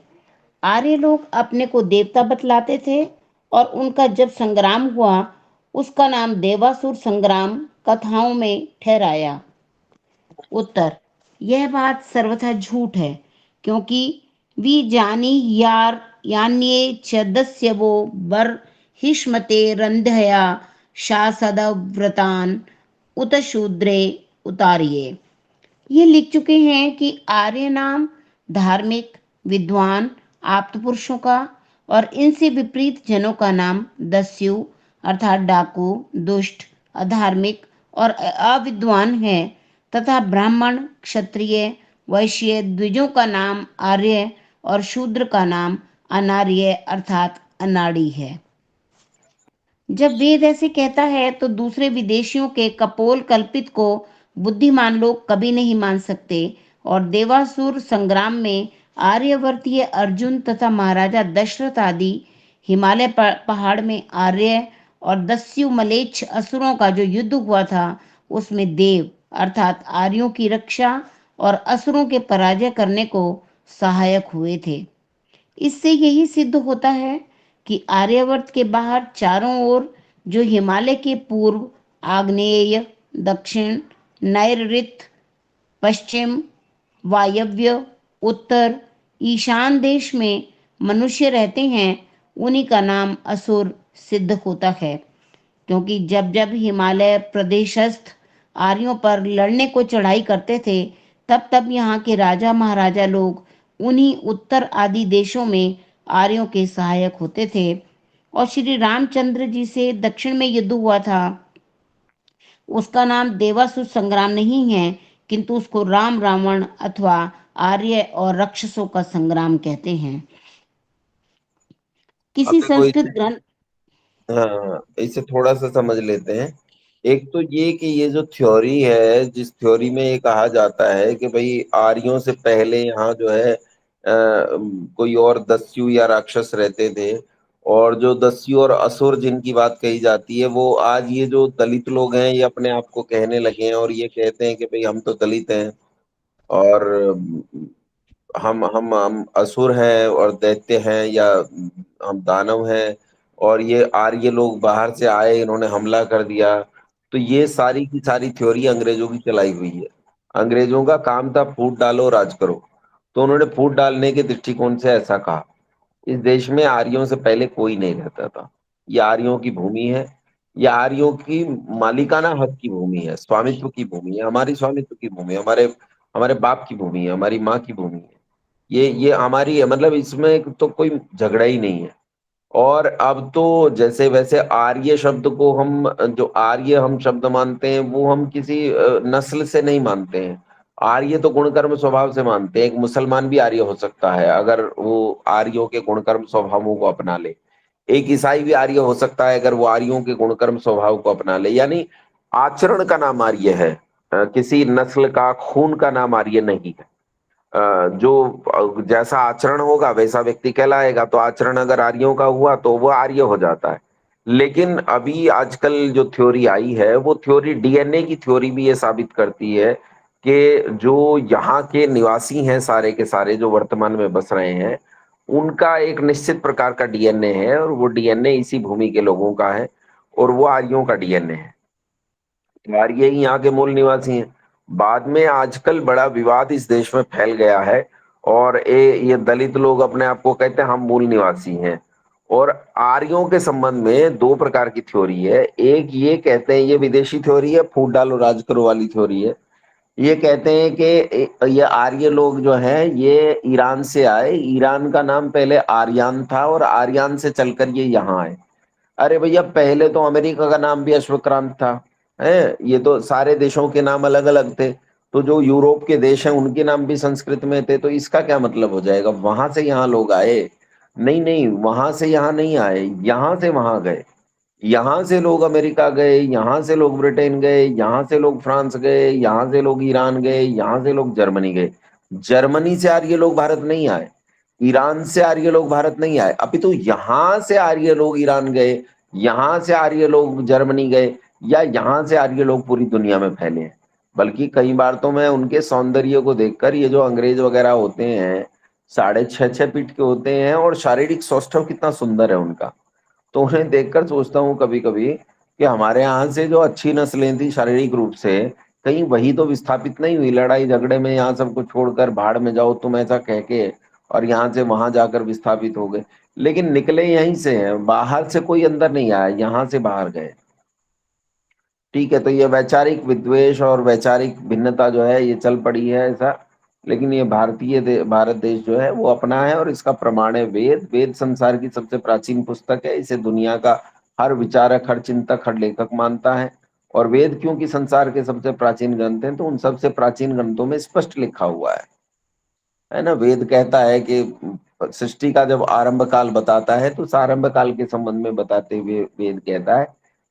आर्य लोग अपने को देवता बतलाते थे और उनका जब संग्राम हुआ, उसका नाम देवासुर संग्राम कथाओं में ठहराया। उत्तर, यह बात सर्वथा झूठ है, क्योंकि वी जानी यार यान्ये च दस्यवो बर्हिष्मते रंधया शासदव्रतान उत शूद्रे उतारिये। ये लिख चुके हैं कि आर्य नाम धार्मिक, विद्वान, आप्त पुरुषों का और इनसे विपरीत जनों का नाम दस्यु अर्थात डाकू, दुष्ट, अधार्मिक और अविद्वान है, तथा ब्राह्मण, क्षत्रिय, वैश्य, द्विजों का नाम आर्य और शूद्र का नाम अनार्य अर्थात अनाड़ी है। जब वेद ऐसे कहता है तो दूसरे विदेशियों के कपोल कल्पित को बुद्धिमान लोग कभी नहीं मान सकते, और देवासुर संग्राम में आर्यवर्तीय अर्जुन तथा महाराजा दशरथ आदि हिमालय पहाड़ में आर्य और दस्यु मलेच्छ असुरों का जो युद्ध हुआ था, उसमें देव अर्थात आर्यों की रक्षा और असुरों के पराजय करने को सहायक हुए थे। इससे यही सिद्ध होता है कि आर्यावर्त के बाहर चारों ओर जो हिमालय के पूर्व आग्नेय, दक्षिण, नैऋत्य, पश्चिम, वायव्य, उत्तर, ईशान देश में मनुष्य रहते हैं उन्हीं का नाम असुर सिद्ध होता है, क्योंकि जब जब हिमालय प्रदेशस्थ आर्यों पर लड़ने को चढ़ाई करते थे, तब तब यहाँ के राजा महाराजा लोग उन्हीं उत्तर आदि देशों में आर्यों के सहायक होते थे। और श्री रामचंद्र जी से दक्षिण में युद्ध हुआ था, उसका नाम देवासुर संग्राम नहीं है, किंतु उसको राम रावण अथवा आर्य और राक्षसों का संग्राम कहते हैं। अब किसी देखो संस्कृत इसे, ग्रंथ हाँ इसे थोड़ा सा समझ लेते हैं। एक तो ये कि ये जो थ्योरी है, जिस थ्योरी में ये कहा जाता है कि भाई आर्यों से पहले यहाँ जो है कोई और दस्यु या राक्षस रहते थे, और जो दस्यु और असुर जिनकी बात कही जाती है, वो आज ये जो दलित लोग हैं ये अपने आप को कहने लगे हैं और ये कहते हैं कि भाई हम तो दलित हैं, और हम असुर हैं और दैत्य हैं, या हम दानव हैं, और ये आर्य लोग बाहर से आए, इन्होंने हमला कर दिया। तो ये सारी की सारी थ्योरी अंग्रेजों की चलाई हुई है। अंग्रेजों का काम था फूट डालो राज करो, तो उन्होंने फूट डालने के दृष्टिकोण से ऐसा कहा। इस देश में आर्यों से पहले कोई नहीं रहता था। ये आर्यों की भूमि है, ये आर्यों की मालिकाना हक की भूमि है, स्वामित्व की भूमि है, हमारी स्वामित्व की भूमि है, हमारे हमारे बाप की भूमि है, हमारी माँ की भूमि है। ये हमारी है, मतलब इसमें तो कोई झगड़ा ही नहीं है। और अब तो जैसे वैसे आर्य शब्द को हम, जो आर्य हम शब्द मानते हैं, वो हम किसी नस्ल से नहीं मानते हैं। आर्य तो गुणकर्म स्वभाव से मानते हैं। एक मुसलमान भी आर्य हो सकता है अगर वो आर्यों के गुणकर्म स्वभावों को अपना ले। एक ईसाई भी आर्य हो सकता है अगर वो आर्यों के गुणकर्म स्वभाव को अपना ले। यानी आचरण का नाम आर्य है, किसी नस्ल का खून का नाम आर्य नहीं है। जो जैसा आचरण होगा वैसा व्यक्ति कहलाएगा, तो आचरण अगर आर्यों का हुआ तो वो आर्य हो जाता है। लेकिन अभी आजकल जो थ्योरी आई है, वो थ्योरी डीएनए की थ्योरी भी ये साबित करती है कि जो यहाँ के निवासी हैं सारे के सारे, जो वर्तमान में बस रहे हैं, उनका एक निश्चित प्रकार का डीएनए है, और वो डीएनए इसी भूमि के लोगों का है, और वो आर्यों का डीएनए है। आर्य ही यहाँ के मूल निवासी हैं। बाद में आजकल बड़ा विवाद इस देश में फैल गया है, और ये दलित लोग अपने आप को कहते हैं हम मूल निवासी हैं। और आर्यों के संबंध में दो प्रकार की थ्योरी है। एक ये कहते हैं, ये विदेशी थ्योरी है, फूट डालो राज करो वाली थ्योरी है। ये कहते हैं कि ये आर्य लोग जो हैं ये ईरान से आए, ईरान का नाम पहले आर्यान था, और आर्यान से चलकर ये यहाँ आए। अरे भैया, पहले तो अमेरिका का नाम भी अश्वक्रांत था, है। ये तो सारे देशों के नाम अलग अलग थे। तो जो यूरोप के देश हैं उनके नाम भी संस्कृत में थे, तो इसका क्या मतलब हो जाएगा वहां से यहाँ लोग आए? नहीं नहीं, वहां से यहाँ नहीं आए, यहाँ से वहां गए। यहाँ से लोग अमेरिका गए, यहाँ से लोग ब्रिटेन गए, यहाँ से लोग फ्रांस गए, यहाँ से लोग ईरान गए, यहाँ से लोग जर्मनी गए। जर्मनी से आर्य लोग भारत नहीं आए, ईरान से आर्य लोग भारत नहीं आए, अपितु यहाँ से आर्य लोग ईरान गए, यहाँ से आर्य लोग जर्मनी गए, या यहाँ से आर्य लोग पूरी दुनिया में फैले हैं। बल्कि कई बार तो मैं उनके सौंदर्य को देखकर, ये जो अंग्रेज वगैरह होते हैं, 6.5-6 फीट के होते हैं, और शारीरिक सौष्ठव कितना सुंदर है उनका, तो उन्हें देखकर सोचता हूँ कभी कभी कि हमारे यहाँ से जो अच्छी नस्लें थी शारीरिक रूप से, कहीं वही तो विस्थापित नहीं हुई लड़ाई झगड़े में, यहाँ सबको छोड़कर भाड़ में जाओ तुम ऐसा कह के, और यहाँ से वहां जाकर विस्थापित हो गए। लेकिन निकले यहीं से हैं, बाहर से कोई अंदर नहीं आया, यहाँ से बाहर गए। ठीक है, तो ये वैचारिक विद्वेष और वैचारिक भिन्नता जो है ये चल पड़ी है ऐसा। लेकिन ये भारत देश जो है वो अपना है, और इसका प्रमाण है वेद। वेद संसार की सबसे प्राचीन पुस्तक है, इसे दुनिया का हर विचारक, हर चिंतक, हर लेखक मानता है। और वेद क्योंकि संसार के सबसे प्राचीन ग्रंथ हैं, तो उन सबसे प्राचीन ग्रंथों में स्पष्ट लिखा हुआ है ना। वेद कहता है कि सृष्टि का जब आरंभ काल बताता है, तो उस आरंभ काल के संबंध में बताते हुए वेद कहता है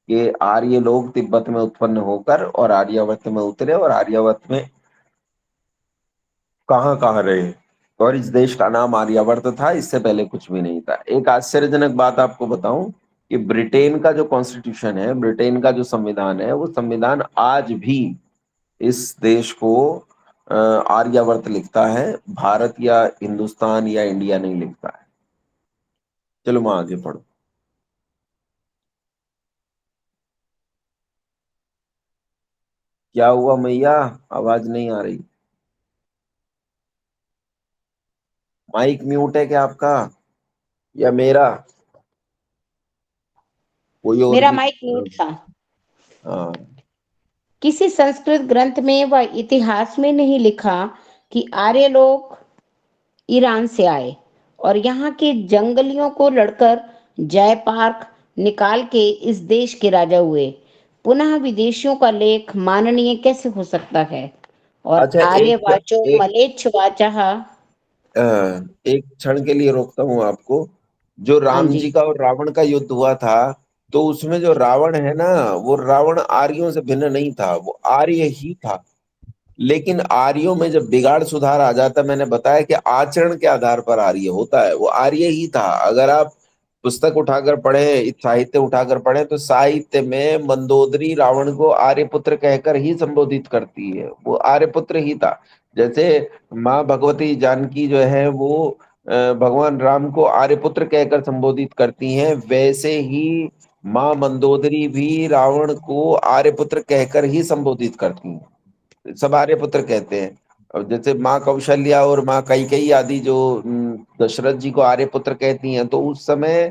कि आर्य लोग तिब्बत में उत्पन्न होकर और आर्यावर्त में उतरे, और आर्यावर्त में कहाँ कहाँ रहे, और इस देश का नाम आर्यावर्त था, इससे पहले कुछ भी नहीं था। एक आश्चर्यजनक बात आपको बताऊं कि ब्रिटेन का जो कॉन्स्टिट्यूशन है, ब्रिटेन का जो संविधान है, वो संविधान आज भी इस देश को आर्यावर्त लिखता है, भारत या हिंदुस्तान या इंडिया नहीं लिखता है। चलो मैं आगे पढ़ो। क्या हुआ मैया, आवाज नहीं आ रही? माइक म्यूट है क्या आपका? या मेरा कोई और मेरा भी? माइक म्यूट था। हाँ। किसी संस्कृत ग्रंथ में व इतिहास में नहीं लिखा कि आर्य लोग ईरान से आए और यहाँ के जंगलियों को लड़कर जय पार्क निकाल के इस देश के राजा हुए। पुनः विदेशियों का लेख माननीय कैसे हो सकता है? और अच्छा, आर्यवाचो एक मलेच्छ वाचः। अ, एक क्षण के लिए रोकता हूँ आपको। जो हाँ राम जी। जी का और रावण का युद्ध हुआ था, तो उसमें जो रावण है ना, वो रावण आर्यों से भिन्न नहीं था, वो आर्य ही था। लेकिन आर्यों में जब बिगाड़ सुधार आ जाता, मैंने बताया कि आचरण के आधार पर आर्य होता है, वो आर्य ही था। अगर आप पुस्तक उठाकर पढ़े, साहित्य उठाकर पढ़े, तो साहित्य में मंदोदरी रावण को आर्यपुत्र कहकर ही संबोधित करती है, वो आर्यपुत्र ही था। जैसे माँ भगवती जानकी जो है वो भगवान राम को आर्यपुत्र कहकर संबोधित करती हैं, वैसे ही माँ मंदोदरी भी रावण को आर्यपुत्र कहकर ही संबोधित करती हैं। सब आर्यपुत्र कहते हैं। और जैसे माँ कौशल्या और माँ कैकेयी आदि जो दशरथ जी को आर्यपुत्र कहती हैं, तो उस समय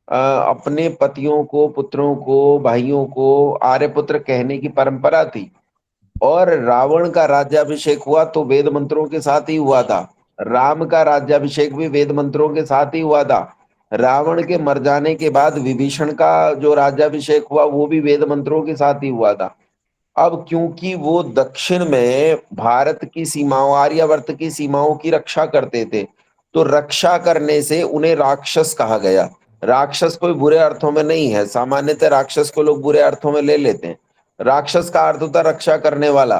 अपने पतियों को, पुत्रों को, भाइयों को आर्यपुत्र कहने की परंपरा थी। और रावण का राज्याभिषेक हुआ तो वेद मंत्रों के साथ ही हुआ था। राम का राज्याभिषेक भी वेद मंत्रों के साथ ही हुआ था। रावण के मर जाने के बाद विभीषण का जो राज्याभिषेक हुआ वो भी वेद मंत्रों के साथ ही हुआ था। अब क्योंकि वो दक्षिण में भारत की सीमाओं, आर्यावर्त की सीमाओं की रक्षा करते थे, तो रक्षा करने से उन्हें राक्षस कहा गया। राक्षस कोई बुरे अर्थों में नहीं है, सामान्यतः राक्षस को लोग बुरे अर्थों में ले लेते हैं। राक्षस का अर्थ होता है रक्षा करने वाला।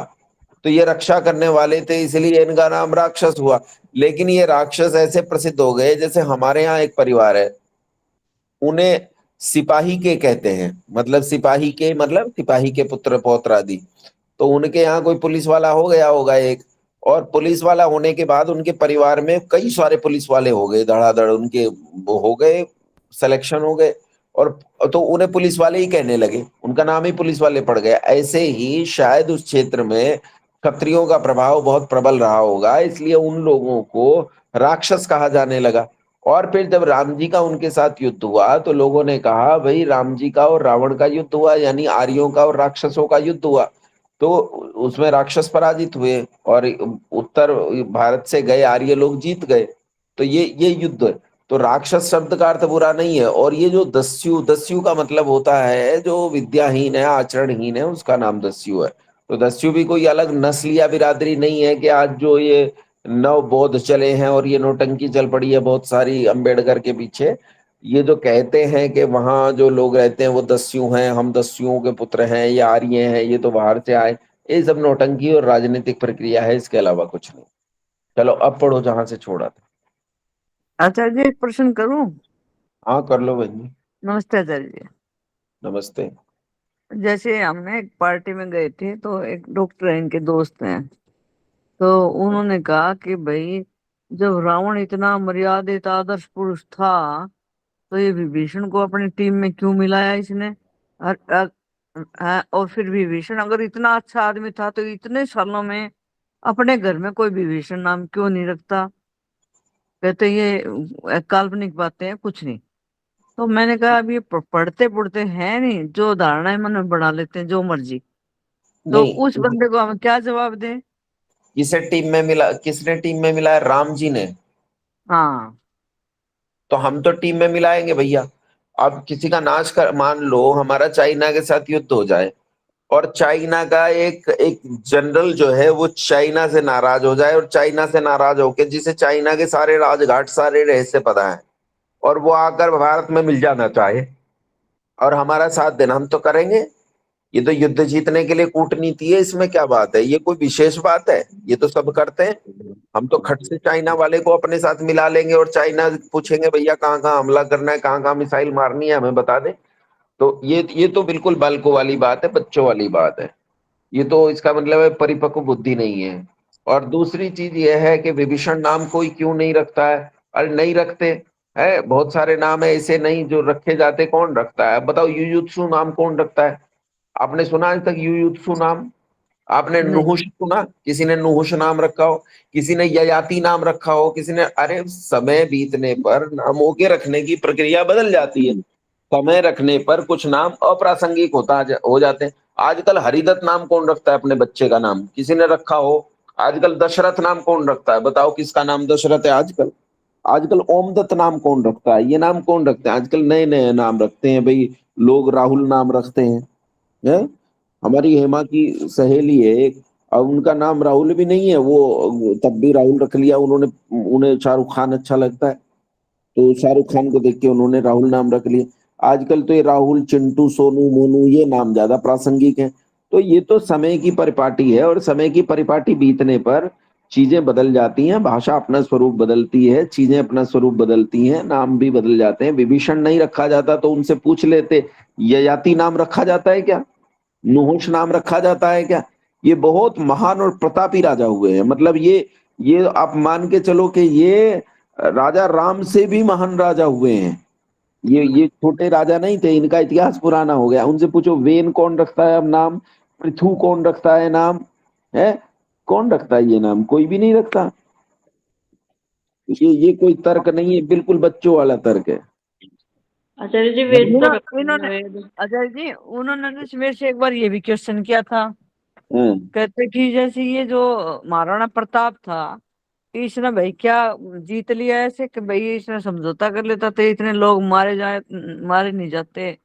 तो ये रक्षा करने वाले थे, इसलिए इनका नाम राक्षस हुआ। लेकिन ये राक्षस ऐसे प्रसिद्ध हो गए, जैसे हमारे यहाँ एक परिवार है, उन्हें सिपाही के कहते हैं। मतलब सिपाही के मतलब सिपाही के पुत्र पौत्र आदि। तो उनके यहाँ कोई पुलिस वाला हो गया होगा एक, और पुलिस वाला होने के बाद उनके परिवार में कई सारे पुलिस वाले हो गए, धड़ाधड़ उनके वो हो गए, सिलेक्शन हो गए। और तो उन्हें पुलिस वाले ही कहने लगे, उनका नाम ही पुलिस वाले पड़ गया। ऐसे ही शायद उस क्षेत्र में क्षत्रियों का प्रभाव बहुत प्रबल रहा होगा, इसलिए उन लोगों को राक्षस कहा जाने लगा। और फिर जब राम जी का उनके साथ युद्ध हुआ, तो लोगों ने कहा भाई राम जी का और रावण का युद्ध हुआ, यानी आर्यों का और राक्षसों का युद्ध हुआ। तो उसमें राक्षस पराजित हुए और उत्तर भारत से गए आर्य लोग जीत गए। तो ये युद्ध है। तो राक्षस शब्द का अर्थ बुरा नहीं है। और ये जो दस्यु, दस्यु का मतलब होता है जो विद्याहीन है, आचरणहीन है, उसका नाम दस्यु है। तो दस्यु भी कोई अलग नस्ल या बिरादरी नहीं है कि आज जो ये नव बौद्ध चले हैं और ये नौटंकी चल पड़ी है बहुत सारी अम्बेडकर के पीछे। ये जो कहते हैं कि वहां जो लोग रहते हैं वो दस्यु हैं, हम दस्युओं के पुत्र हैं, ये आर्य हैं, ये तो बाहर से आए, ये सब नौटंकी और राजनीतिक प्रक्रिया है, इसके अलावा कुछ नहीं। चलो अब पढ़ो जहां से छोड़ा था। आचार्य जी एक प्रश्न करूं? हाँ कर लो बहन। नमस्ते आचार्य जी। नमस्ते। जैसे हमने एक पार्टी में गए थे, तो एक डॉक्टर है, इनके दोस्त हैं, तो उन्होंने कहा कि भाई जब रावण इतना मर्यादित आदर्श पुरुष था, तो ये विभीषण को अपनी टीम में क्यों मिलाया इसने? और फिर विभीषण अगर इतना अच्छा आदमी था, तो इतने सालों में अपने घर में कोई विभीषण नाम क्यों नहीं रखता? कहते ये काल्पनिक बातें हैं, कुछ नहीं। तो मैंने कहा अब ये पढ़ते पढ़ते हैं नहीं, जो धारणाएं मन में बना लेते हैं जो मर्जी। तो उस नहीं, बंदे को हम क्या जवाब दें? किसे टीम में मिला, किसने टीम में मिलाया? राम जी ने। हाँ। तो हम तो टीम में मिलाएंगे भैया। अब किसी का नाश कर, मान लो हमारा चाइना के साथ युद्ध हो जाए और चाइना का एक एक जनरल जो है वो चाइना से नाराज हो जाए, और चाइना से नाराज होके जिसे चाइना के सारे राजघाट, सारे रहस्य पता है, और वो आकर भारत में मिल जाना चाहे और हमारा साथ देना, हम तो करेंगे। ये तो युद्ध जीतने के लिए कूटनीति है, इसमें क्या बात है? ये कोई विशेष बात है? ये तो सब करते हैं। हम तो खट से चाइना वाले को अपने साथ मिला लेंगे और चाइना पूछेंगे भैया कहाँ कहाँ हमला करना है, कहाँ कहाँ मिसाइल मारनी है, हमें बता दे। तो ये तो बिल्कुल बालकों वाली बात है, बच्चों वाली बात है। ये तो इसका मतलब है परिपक्व बुद्धि नहीं है। और दूसरी चीज ये है कि विभीषण नाम कोई क्यों नहीं रखता है? अरे नहीं रखते है, बहुत सारे नाम है ऐसे नहीं जो रखे जाते। कौन रखता है? अब बताओ, युयुत्सु नाम कौन रखता है? आपने सुना आज तक युयुत्सु नाम? आपने नहीं। नुहुश सुना, किसी ने नुहुश नाम रखा हो, किसी ने ययाति नाम रखा हो, किसी ने, अरे समय बीतने पर नामों के रखने की प्रक्रिया बदल जाती है। समय रखने पर कुछ नाम अप्रासंगिक हो जाते हैं। आजकल हरिदत्त नाम कौन रखता है अपने बच्चे का नाम? किसी ने रखा हो? आजकल दशरथ नाम कौन रखता है? बताओ किसका नाम दशरथ है आजकल? आजकल ओमदत्त नाम कौन रखता है? ये नाम कौन रखते हैं? आजकल नए नए नाम रखते हैं भाई, लोग राहुल नाम रखते हैं, है? हमारी हेमा की सहेली है एक, अब उनका नाम राहुल भी नहीं है, वो तब भी राहुल रख लिया उन्होंने। उन्हें शाहरुख खान अच्छा लगता है, तो शाहरुख खान को देख के उन्होंने राहुल नाम रख लिया। आजकल तो ये राहुल, चिंटू, सोनू, मोनू, ये नाम ज्यादा प्रासंगिक हैं। तो ये तो समय की परिपाटी है, और समय की परिपाटी बीतने पर चीजें बदल जाती हैं, भाषा अपना स्वरूप बदलती है, चीजें अपना स्वरूप बदलती हैं, नाम भी बदल जाते हैं। विभीषण नहीं रखा जाता तो उनसे पूछ लेते, ययाति नाम रखा जाता है क्या? नुहुष नाम रखा जाता है क्या? ये बहुत महान और प्रतापी राजा हुए हैं। मतलब ये आप मान के चलो कि ये राजा राम से भी महान राजा हुए हैं। ये छोटे राजा नहीं थे, इनका इतिहास पुराना हो गया। उनसे पूछो वेन कौन रखता है अब नाम, पृथु कौन रखता है नाम, है? कौन रखता है ये नाम? कोई भी नहीं रखता। ये कोई तर्क नहीं है, बिल्कुल बच्चों वाला तर्क है। आचार्य जी वेद तो रखते हैं इन्होंने वेद। अजय जी, उन्होंने ना मेरे से एक बार ये भी क्वेश्चन किया था। हाँ, कहते कि जैसे ये जो महाराणा प्रताप था, इसने भाई क्या जीत लिया ऐसे कि भाई इसने समझौता कर लेता तो इतने लोग मारे नहीं जाते,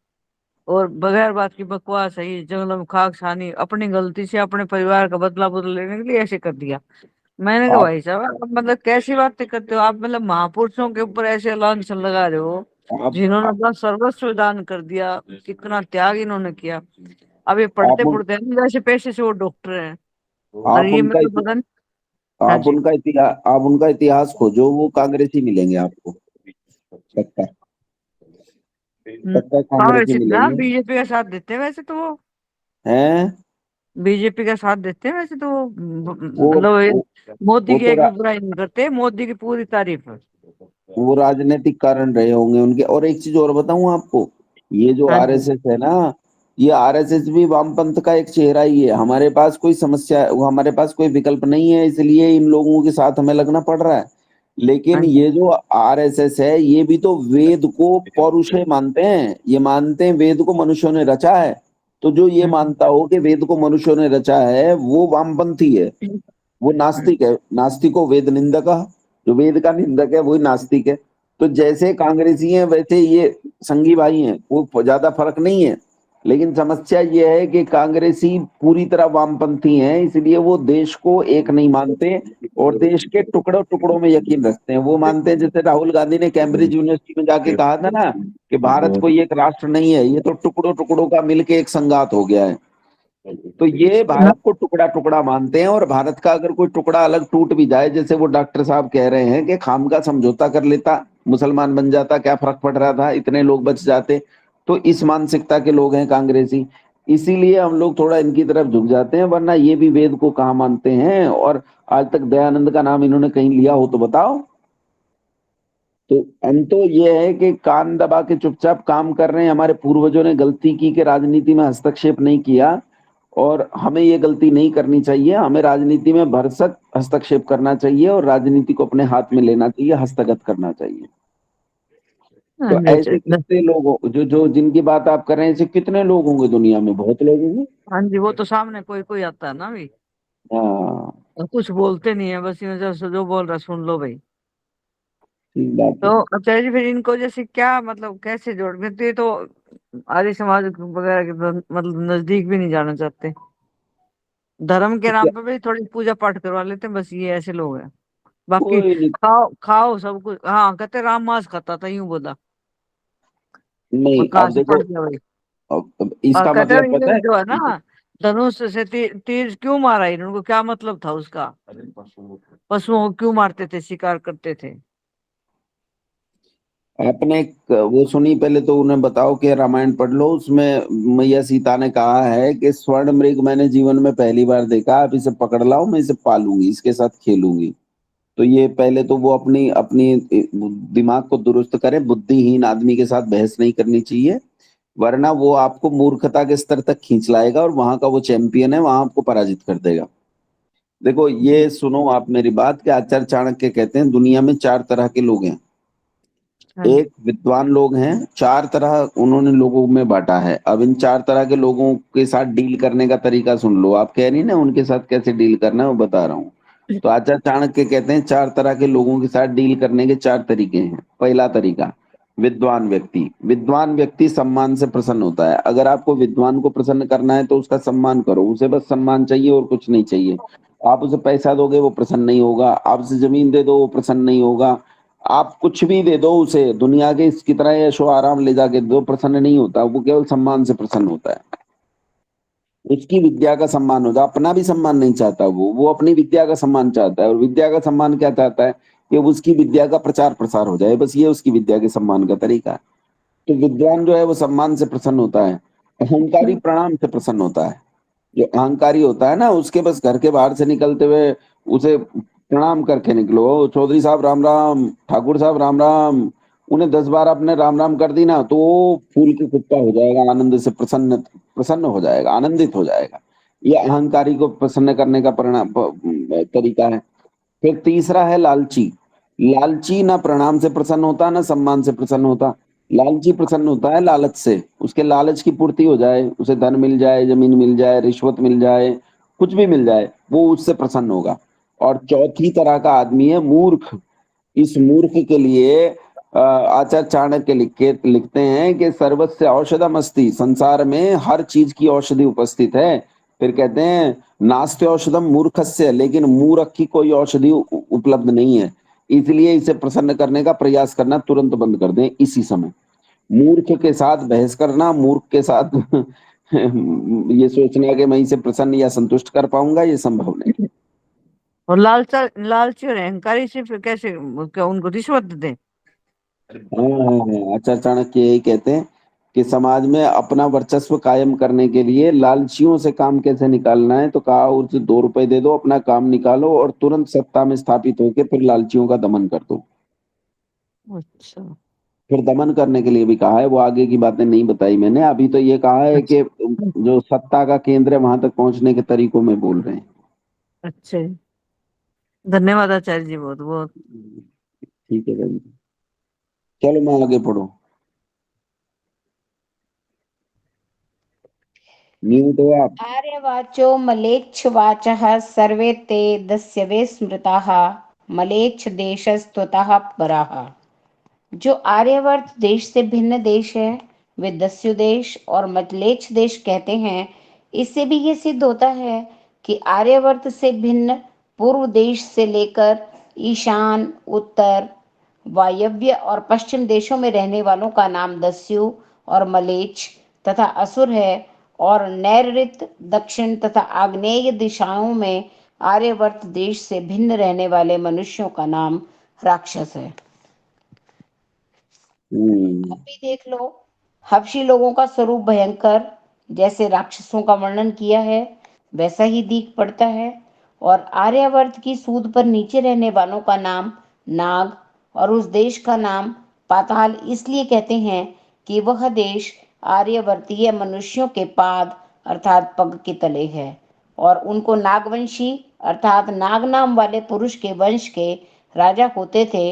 और बगैर बात की बकवास है, ये जंगलों में खाक छानी अपनी गलती से अपने परिवार का बदला बदल लेने के लिए ऐसे कर दिया। मैंने कहा आप भाई साहब आप मतलब कैसी बातें करते हो आप, मतलब महापुरुषों के ऊपर ऐसे लांछन लगा रहे हो आप जिन्होंने अपना सर्वस्व दान कर दिया, कितना त्याग इन्होंने किया। अब ये आप पढ़ते उन, पढ़ते हैं जैसे पेशे से वो डॉक्टर हैं, और आप ये उनका मतलब पता नहीं। हाँ आप जी। उनका इतिहास, आप उनका इतिहास खोजो, वो कांग्रेसी मिलेंगे आपको, पक्का। पक्का कांग्रेस कांग्रेसी ना मिलेंगे। बीजेपी का साथ देते हैं वैसे तो वो, हैं? बीजेपी का साथ देते हैं वैसे तो वो, वो मतलब ये वो, मोदी वो की तो एक भी बुराई नहीं करते, मोदी की पूरी तारीफ है। वो राजनीतिक कारण रहे होंगे उनके। और एक चीज और बताऊं आपको, ये जो हाँ जी। आरएसएस है ना, ये आरएसएस भी वामपंथ का एक चेहरा ही है। हमारे पास कोई समस्या, वो हमारे पास कोई विकल्प नहीं है, इसलिए इन लोगों के साथ हमें लगना पड़ रहा है। हाँ लेकिन जी। ये जो आरएसएस है, ये भी तो वेद को पौरुषे मानते हैं। ये मानते हैं वेद को मनुष्यों ने रचा है। तो जो ये हम्म। मानता हो कि वेद को मनुष्यों ने रचा है, वो वामपंथी है, वो नास्तिक है। नास्तिको वेद निंदक, जो वेद का निंदक है वही नास्तिक है। तो जैसे कांग्रेसी हैं वैसे ये संघी भाई हैं, वो ज्यादा फर्क नहीं है। लेकिन समस्या ये है कि कांग्रेसी पूरी तरह वामपंथी हैं, इसलिए वो देश को एक नहीं मानते, और देश के टुकड़ों टुकड़ों में यकीन रखते हैं। वो मानते हैं, जैसे राहुल गांधी ने कैम्ब्रिज यूनिवर्सिटी में जाके कहा था ना कि भारत कोई एक राष्ट्र नहीं है, ये तो टुकड़ों टुकड़ों का मिलके एक संघात हो गया है। तो ये भारत को टुकड़ा टुकड़ा मानते हैं, और भारत का अगर कोई टुकड़ा अलग टूट भी जाए, जैसे वो डॉक्टर साहब कह रहे हैं कि खाम का समझौता कर लेता, मुसलमान बन जाता, क्या फर्क पड़ रहा था, इतने लोग बच जाते। तो इस मानसिकता के लोग हैं कांग्रेसी, इसीलिए हम लोग थोड़ा इनकी तरफ झुक जाते हैं। वरना ये भी वेद को कहाँ मानते हैं? और आज तक दयानंद का नाम इन्होंने कहीं लिया हो तो बताओ। तो हम तो ये है कि कान दबा के चुपचाप काम कर रहे हैं। हमारे पूर्वजों ने गलती की कि राजनीति में हस्तक्षेप नहीं किया, और हमें ये गलती नहीं करनी चाहिए। हमें राजनीति में भरसक हस्तक्षेप करना चाहिए, और राजनीति को अपने हाथ में लेना चाहिए, हस्तगत करना चाहिए। हाँ तो जी। ऐसे कितने लोग जो जो जिनकी बात आप कर रहे हैं, ऐसे कितने लोग होंगे दुनिया में? बहुत लोग होंगे। हाँ जी, वो तो सामने कोई कोई आता है ना भाई, हाँ, और कुछ बोलते नहीं है, बस यूं जैसे जो बोल रहा है सुन लो भाई। ठीक बात तो है। अच्छा जी, फिर इनको जैसे क्या मतलब कैसे जोड़ देते, ये तो आर्य समाज वगैरह के मतलब नजदीक भी नहीं जाना चाहते, धर्म के तो नाम क्या, पे भी थोड़ी पूजा पाठ करवा लेते हैं, बस ये ऐसे लोग हैं। बाकी कोई नहीं। खाओ खाओ सब कुछ, हाँ कहते राम मांस खाता था, यूं बोला। नहीं, मैं कहाँ आप से देखो, पढ़ गया भाई। अब और इसका कहते हैं मतलब पता ये है? जो है ना, धनुष से तीर क्यों मारा इन्होंने, क्या मतलब था उसका, पशुओं को क्यों मारते थे, शिकार करते थे। आपने वो सुनी? पहले तो उन्हें बताओ कि रामायण पढ़ लो, उसमें मैया सीता ने कहा है कि स्वर्ण मृग मैंने जीवन में पहली बार देखा, आप इसे पकड़ लाओ, मैं इसे पालूंगी, इसके साथ खेलूंगी। तो ये पहले तो वो अपनी अपनी दिमाग को दुरुस्त करे। बुद्धिहीन आदमी के साथ बहस नहीं करनी चाहिए। वरना वो आपको मूर्खता के स्तर तक खींच लाएगा और वहां का वो चैंपियन है, वहां आपको पराजित कर देगा। देखो ये सुनो आप मेरी बात कि आचार्य चाणक्य कहते हैं दुनिया में 4 तरह के लोग हैं। हाँ। एक विद्वान लोग हैं, 4 तरह उन्होंने लोगों में बांटा है। अब इन 4 तरह के लोगों के साथ डील करने का तरीका सुन लो। आप कह रही ना उनके साथ कैसे डील करना है, वो बता रहा हूँ। तो आचार्य चाणक्य कहते हैं 4 तरह के लोगों के साथ डील करने के 4 तरीके हैं। पहला तरीका, विद्वान व्यक्ति। विद्वान व्यक्ति सम्मान से प्रसन्न होता है। अगर आपको विद्वान को प्रसन्न करना है तो उसका सम्मान करो, उसे बस सम्मान चाहिए और कुछ नहीं चाहिए। आप उसे पैसा दोगे वो प्रसन्न नहीं होगा, आप उसे जमीन दे दो वो प्रसन्न नहीं होगा, आप कुछ भी दे दो उसे, दुनिया के इसकी तरह ऐशो आराम ले जाके दो, प्रसन्न नहीं होता। वो केवल सम्मान से प्रसन्न होता है। उसकी विद्या का सम्मान होता है, अपना भी सम्मान नहीं चाहता वो अपनी विद्या का सम्मान चाहता है। और विद्या का सम्मान क्या चाहता है कि उसकी विद्या का प्रचार प्रसार हो जाए, बस ये उसकी विद्या के सम्मान का तरीका है। तो विद्वान जो है वो सम्मान से प्रसन्न होता है। अहंकारी प्रणाम से प्रसन्न होता है। जो अहंकारी होता है ना, उसके बस घर के बाहर से निकलते हुए उसे प्रणाम करके निकलो, चौधरी साहब राम राम, ठाकुर साहब राम राम, उन्हें 10 बार अपने राम राम कर दी ना तो वो फूल के कुत्ता हो जाएगा, आनंद से प्रसन्न प्रसन्न हो जाएगा, आनंदित हो जाएगा। ये अहंकारी को प्रसन्न करने का तरीका है। फिर तीसरा है लालची। लालची ना प्रणाम से प्रसन्न होता ना सम्मान से प्रसन्न होता। लालची प्रसन्न होता है लालच से, उसके लालच की पूर्ति हो जाए, उसे धन मिल जाए, जमीन मिल जाए, रिश्वत मिल जाए, कुछ भी मिल जाए, वो उससे प्रसन्न होगा। और चौथी तरह का आदमी है मूर्ख। इस मूर्ख के लिए आचार्य चाणक्य लिखते हैं कि सर्वस्य औषधम अस्ति, संसार में हर चीज की औषधि उपस्थित है। फिर कहते हैं नास्ति औषधम मूर्खस्य, लेकिन मूर्ख की कोई औषधि उपलब्ध नहीं है, इसलिए इसे प्रसन्न करने का प्रयास करना तुरंत बंद कर दें इसी समय। मूर्ख के साथ बहस करना, मूर्ख के साथ ये सोचना कि मैं इसे प्रसन्न या संतुष्ट कर पाऊंगा, ये संभव नहीं। और लालची और अहंकारी से फिर कैसे क्या उनको रिश्वत दें? हाँ, आचार्य चाणक्य यही कहते हैं कि समाज में अपना वर्चस्व कायम करने के लिए लालचियों से काम कैसे निकालना है। तो कहा उसे 2 रुपए दे दो, अपना काम निकालो और तुरंत सत्ता में स्थापित होकर फिर लालचियों का दमन कर दो। अच्छा। फिर दमन करने के लिए भी कहा है, वो आगे की बातें नहीं बताई मैंने, अभी तो ये कहा है कि जो सत्ता का केंद्र है वहां तक पहुंचने के तरीकों में बोल रहे हैं। अच्छा जी। धन्यवाद आचार्य जी, बहुत बहुत। ठीक है भाई, चलो मैं आगे पढ़ो। म्यूट हो आप। आर्यवाचो मलेच्छवाचः सर्वे ते दस्यवे स्मृताः मलेच्छ देशस्त्वतः पराः। जो आर्यवर्त देश से भिन्न देश है वे दस्यु देश और मलेच्छ देश कहते हैं। इससे भी ये सिद्ध होता है कि आर्यवर्त से भिन्न पूर्व देश से लेकर ईशान, उत्तर, वायव्य और पश्चिम देशों में रहने वालों का नाम दस्यु और मलेच्छ तथा असुर है। और नैऋत्य, दक्षिण तथा आग्नेय दिशाओं में आर्यवर्त देश से भिन्न रहने वाले मनुष्यों का नाम राक्षस है। अब भी देख लो, हबशी लोगों का स्वरूप भयंकर, जैसे राक्षसों का वर्णन किया है वैसा ही दिख पड़ता है। और आर्यावर्त की सूद पर नीचे रहने वालों का नाम नाग और उस देश का नाम पाताल इसलिए कहते हैं कि वह देश आर्यवर्तीय मनुष्यों के पाद अर्थात पग के तले है। और उनको नागवंशी अर्थात नाग नाम वाले पुरुष के वंश के राजा होते थे।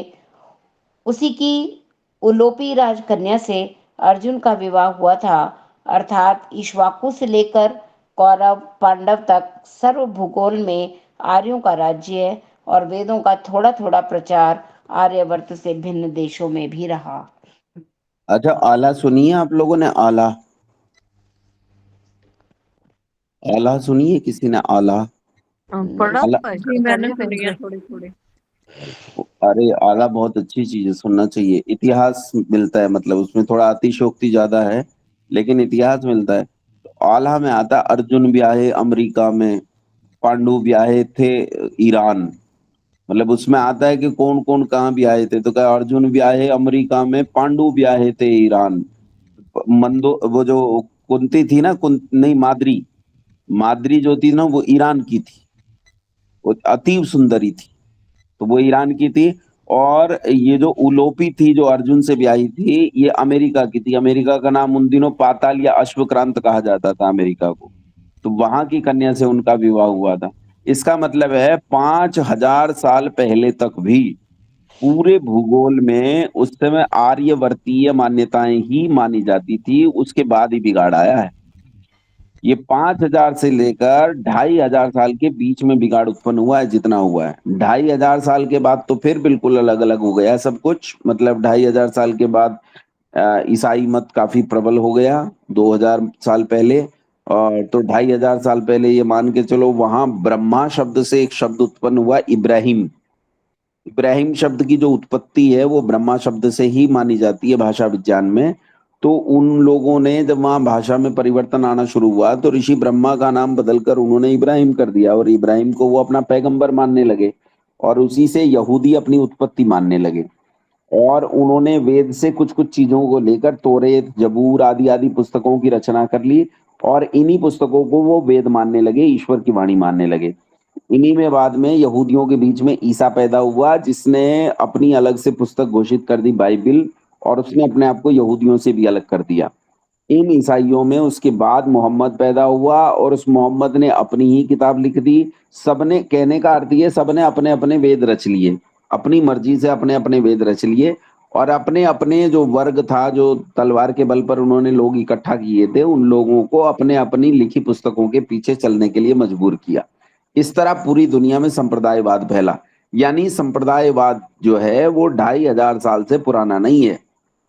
उसी की उलोपी राजकन्या से अर्जुन का विवाह हुआ था। अर्थात इक्ष्वाकु से लेकर कौरव पांडव तक सर्व भूगोल में आर्यों का राज्य है और वेदों का थोड़ा थोड़ा प्रचार आर्यवर्त से भिन्न देशों में भी रहा। अच्छा, आला सुनिए आप लोगों ने? आला, आला सुनिए किसी ने? आला पढ़ा आला, हुआ है, जी पता मैंने नहीं सुनी है कैसे। थोड़ी थोड़ी। अरे आला बहुत अच्छी चीज है, सुनना चाहिए। इतिहास मिलता है, मतलब उसमें थोड़ा अतिशोक्ति ज्यादा है लेकिन इतिहास मिलता है। तो आला में आता है अर्जुन ब्याहे अमेरिका में, पांडु ब्याहे थे ईरान। मतलब उसमें आता है कि कौन कौन कहाँ ब्याहे थे, तो क्या अर्जुन ब्याहे अमेरिका में, पांडु ब्याहे थे ईरान। मंदो वो जो कुंती थी ना, नहीं माद्री, माद्री जो थी ना वो ईरान की थी, वो अति सुंदरी थी, तो वो ईरान की थी। और ये जो उलोपी थी जो अर्जुन से ब्याही थी, ये अमेरिका की थी। अमेरिका का नाम उन दिनों पाताल या अश्वक्रांत कहा जाता था अमेरिका को। तो वहां की कन्या से उनका विवाह हुआ था। इसका मतलब है 5000 साल पहले तक भी पूरे भूगोल में उस समय आर्यवर्तीय मान्यताएं ही मानी जाती थी, उसके बाद ही बिगाड़ आया है। ये 5000 से लेकर 2500 साल के बीच में बिगाड़ उत्पन्न हुआ है जितना हुआ है। 2500 साल के बाद तो फिर बिल्कुल अलग अलग हो गया सब कुछ। मतलब 2500 साल के बाद ईसाई मत काफी प्रबल हो गया 2000 साल पहले। और तो 2500 साल पहले ये मान के चलो, वहां ब्रह्मा शब्द से एक शब्द उत्पन्न हुआ इब्राहिम। इब्राहिम शब्द की जो उत्पत्ति है वो ब्रह्मा शब्द से ही मानी जाती है भाषा विज्ञान में। तो उन लोगों ने जब वहां भाषा में परिवर्तन आना शुरू हुआ तो ऋषि ब्रह्मा का नाम बदलकर उन्होंने इब्राहिम कर दिया, और इब्राहिम को वो अपना पैगंबर मानने लगे, और उसी से यहूदी अपनी उत्पत्ति मानने लगे। और उन्होंने वेद से कुछ कुछ चीजों को लेकर तोरेत, जबूर आदि आदि पुस्तकों की रचना कर ली, और इन्हीं पुस्तकों को वो वेद मानने लगे, ईश्वर की वाणी मानने लगे। इन्हीं में बाद में यहूदियों के बीच में ईसा पैदा हुआ, जिसने अपनी अलग से पुस्तक घोषित कर दी बाइबिल, और उसने अपने आप को यहूदियों से भी अलग कर दिया। इन ईसाइयों में उसके बाद मोहम्मद पैदा हुआ, और उस मोहम्मद ने अपनी ही किताब लिख दी। सबने, कहने का अर्थ ये, सबने अपने अपने वेद रच लिए, अपनी मर्जी से अपने अपने वेद रच लिए, और अपने अपने जो वर्ग था, जो तलवार के बल पर उन्होंने लोग इकट्ठा किए थे, उन लोगों को अपने अपनी लिखी पुस्तकों के पीछे चलने के लिए मजबूर किया। इस तरह पूरी दुनिया में संप्रदायवाद फैला। यानी संप्रदायवाद जो है वो 2500 साल से पुराना नहीं है,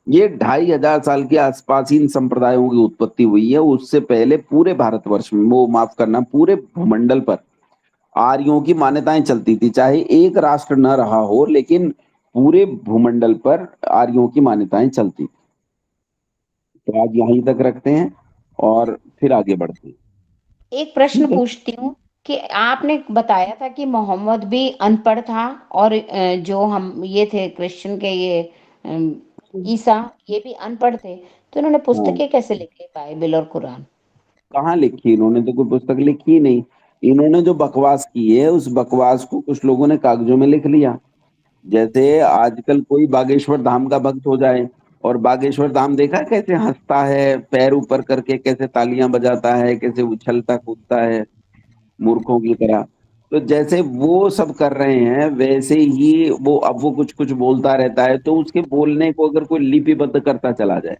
ये 2500 साल के आसपास ही इन संप्रदायों की उत्पत्ति हुई है। उससे पहले पूरे भारतवर्ष में, वो माफ करना, पूरे भूमंडल पर आर्यों की मान्यताएं चलती थी। चाहे एक राष्ट्र न रहा हो, लेकिन पूरे भूमंडल पर आर्यों की मान्यताएं चलती थी। तो आज यहीं तक रखते हैं और फिर आगे बढ़ते हैं। एक प्रश्न ठीक है। पूछती हूँ कि आपने बताया था कि मोहम्मद भी अनपढ़ था, और जो हम ये थे क्रिश्चियन के, ये ईसा, ये भी अनपढ़ थे, तो इन्होंने हाँ, पुस्तकें कैसे लिखी, बाइबल और कुरान? कहाँ लिखी इन्होंने? तो कोई पुस्तक लिखी ही नहीं। इन्होंने जो बकवास की है, उस बकवास को कुछ लोगों ने कागजों में लिख लिया। जैसे आजकल कोई बागेश्वर धाम का भक्त हो जाए, और बागेश्वर धाम देखा है कैसे हंसता है, पैर ऊपर करके कैसे तालियां बजाता है, कैसे उछलता कूदता है मूर्खों की तरह। तो जैसे वो सब कर रहे हैं, वैसे ही वो अब वो कुछ कुछ बोलता रहता है, तो उसके बोलने को अगर कोई लिपिबद्ध करता चला जाए।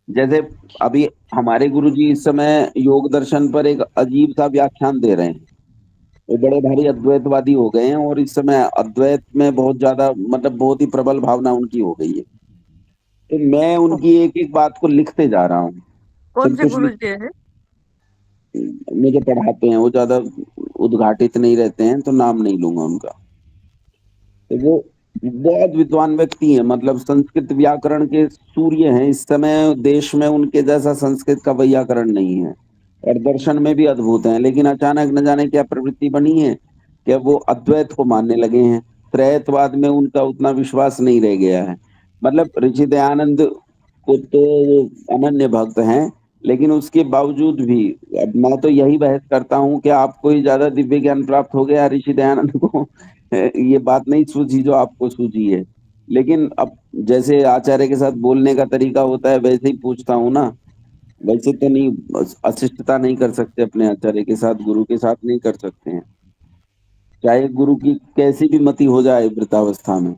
जैसे अभी हमारे गुरुजी इस समय योग दर्शन पर एक अजीब सा व्याख्यान दे रहे हैं। वो बड़े भारी अद्वैतवादी हो गए हैं, और इस समय अद्वैत में बहुत ज्यादा, मतलब बहुत ही प्रबल भावना उनकी हो गई है। तो मैं उनकी एक एक बात को लिखते जा रहा हूँ। कौन सब से कुछ गुरु जी है? मुझे पढ़ाते हैं, वो ज्यादा उद्घाटित नहीं रहते हैं, तो नाम नहीं लूंगा उनका। तो वो बहुत विद्वान व्यक्ति हैं, मतलब संस्कृत व्याकरण के सूर्य हैं। इस समय देश में उनके जैसा संस्कृत का व्याकरण नहीं है, और दर्शन में भी अद्भुत हैं। लेकिन अचानक न जाने क्या प्रवृत्ति बनी है कि वो अद्वैत को मानने लगे हैं। त्रैतवाद में उनका उतना विश्वास नहीं रह गया है। मतलब ऋषि दयानंद को तो वो अनन्य भक्त हैं, लेकिन उसके बावजूद भी अब मैं तो यही बहस करता हूँ कि आपको ही ज्यादा दिव्य ज्ञान प्राप्त हो गया ऋषि दयानंद को। ये बात नहीं सूझी जो आपको सूझी है। लेकिन अब जैसे आचार्य के साथ बोलने का तरीका होता है, वैसे ही पूछता हूँ ना। वैसे तो नहीं, अशिष्टता नहीं कर सकते अपने आचार्य के साथ, गुरु के साथ नहीं कर सकते हैं, चाहे गुरु की कैसी भी मति हो जाए वृद्धावस्था में।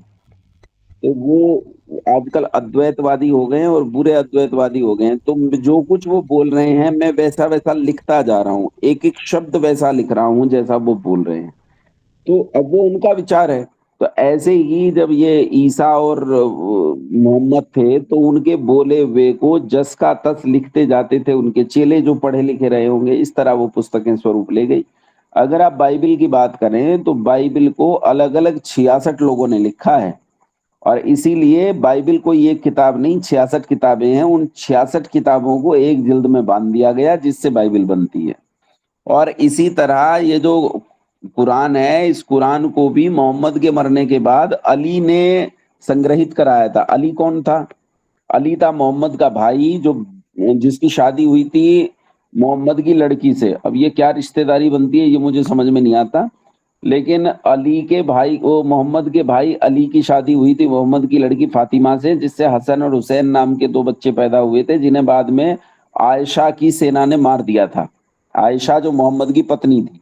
तो वो आजकल अद्वैतवादी हो गए हैं, और बुरे अद्वैतवादी हो गए हैं। तो जो कुछ वो बोल रहे हैं, मैं वैसा वैसा लिखता जा रहा हूँ, एक एक शब्द वैसा लिख रहा हूँ जैसा वो बोल रहे हैं। तो अब वो उनका विचार है। तो ऐसे ही जब ये ईसा और मोहम्मद थे, तो उनके बोले हुए को जस का तस लिखते जाते थे उनके चेले, जो पढ़े लिखे रहे होंगे। इस तरह वो पुस्तकें स्वरूप ले गई। अगर आप बाइबिल की बात करें, तो बाइबिल को अलग अलग 66 लोगों ने लिखा है, और इसीलिए बाइबिल कोई एक किताब नहीं, 66 किताबें हैं। उन 66 किताबों को एक जिल्द में बांध दिया गया, जिससे बाइबिल बनती है। और इसी तरह ये जो कुरान है, इस कुरान को भी मोहम्मद के मरने के बाद अली ने संग्रहित कराया था। अली कौन था? अली था मोहम्मद का भाई, जो जिसकी शादी हुई थी मोहम्मद की लड़की से। अब ये क्या रिश्तेदारी बनती है, ये मुझे समझ में नहीं आता। लेकिन अली के भाई, वो मोहम्मद के भाई अली की शादी हुई थी मोहम्मद की लड़की फातिमा से, जिससे हसन और हुसैन नाम के 2 बच्चे पैदा हुए थे, जिन्हें बाद में आयशा की सेना ने मार दिया था। आयशा जो मोहम्मद की पत्नी थी,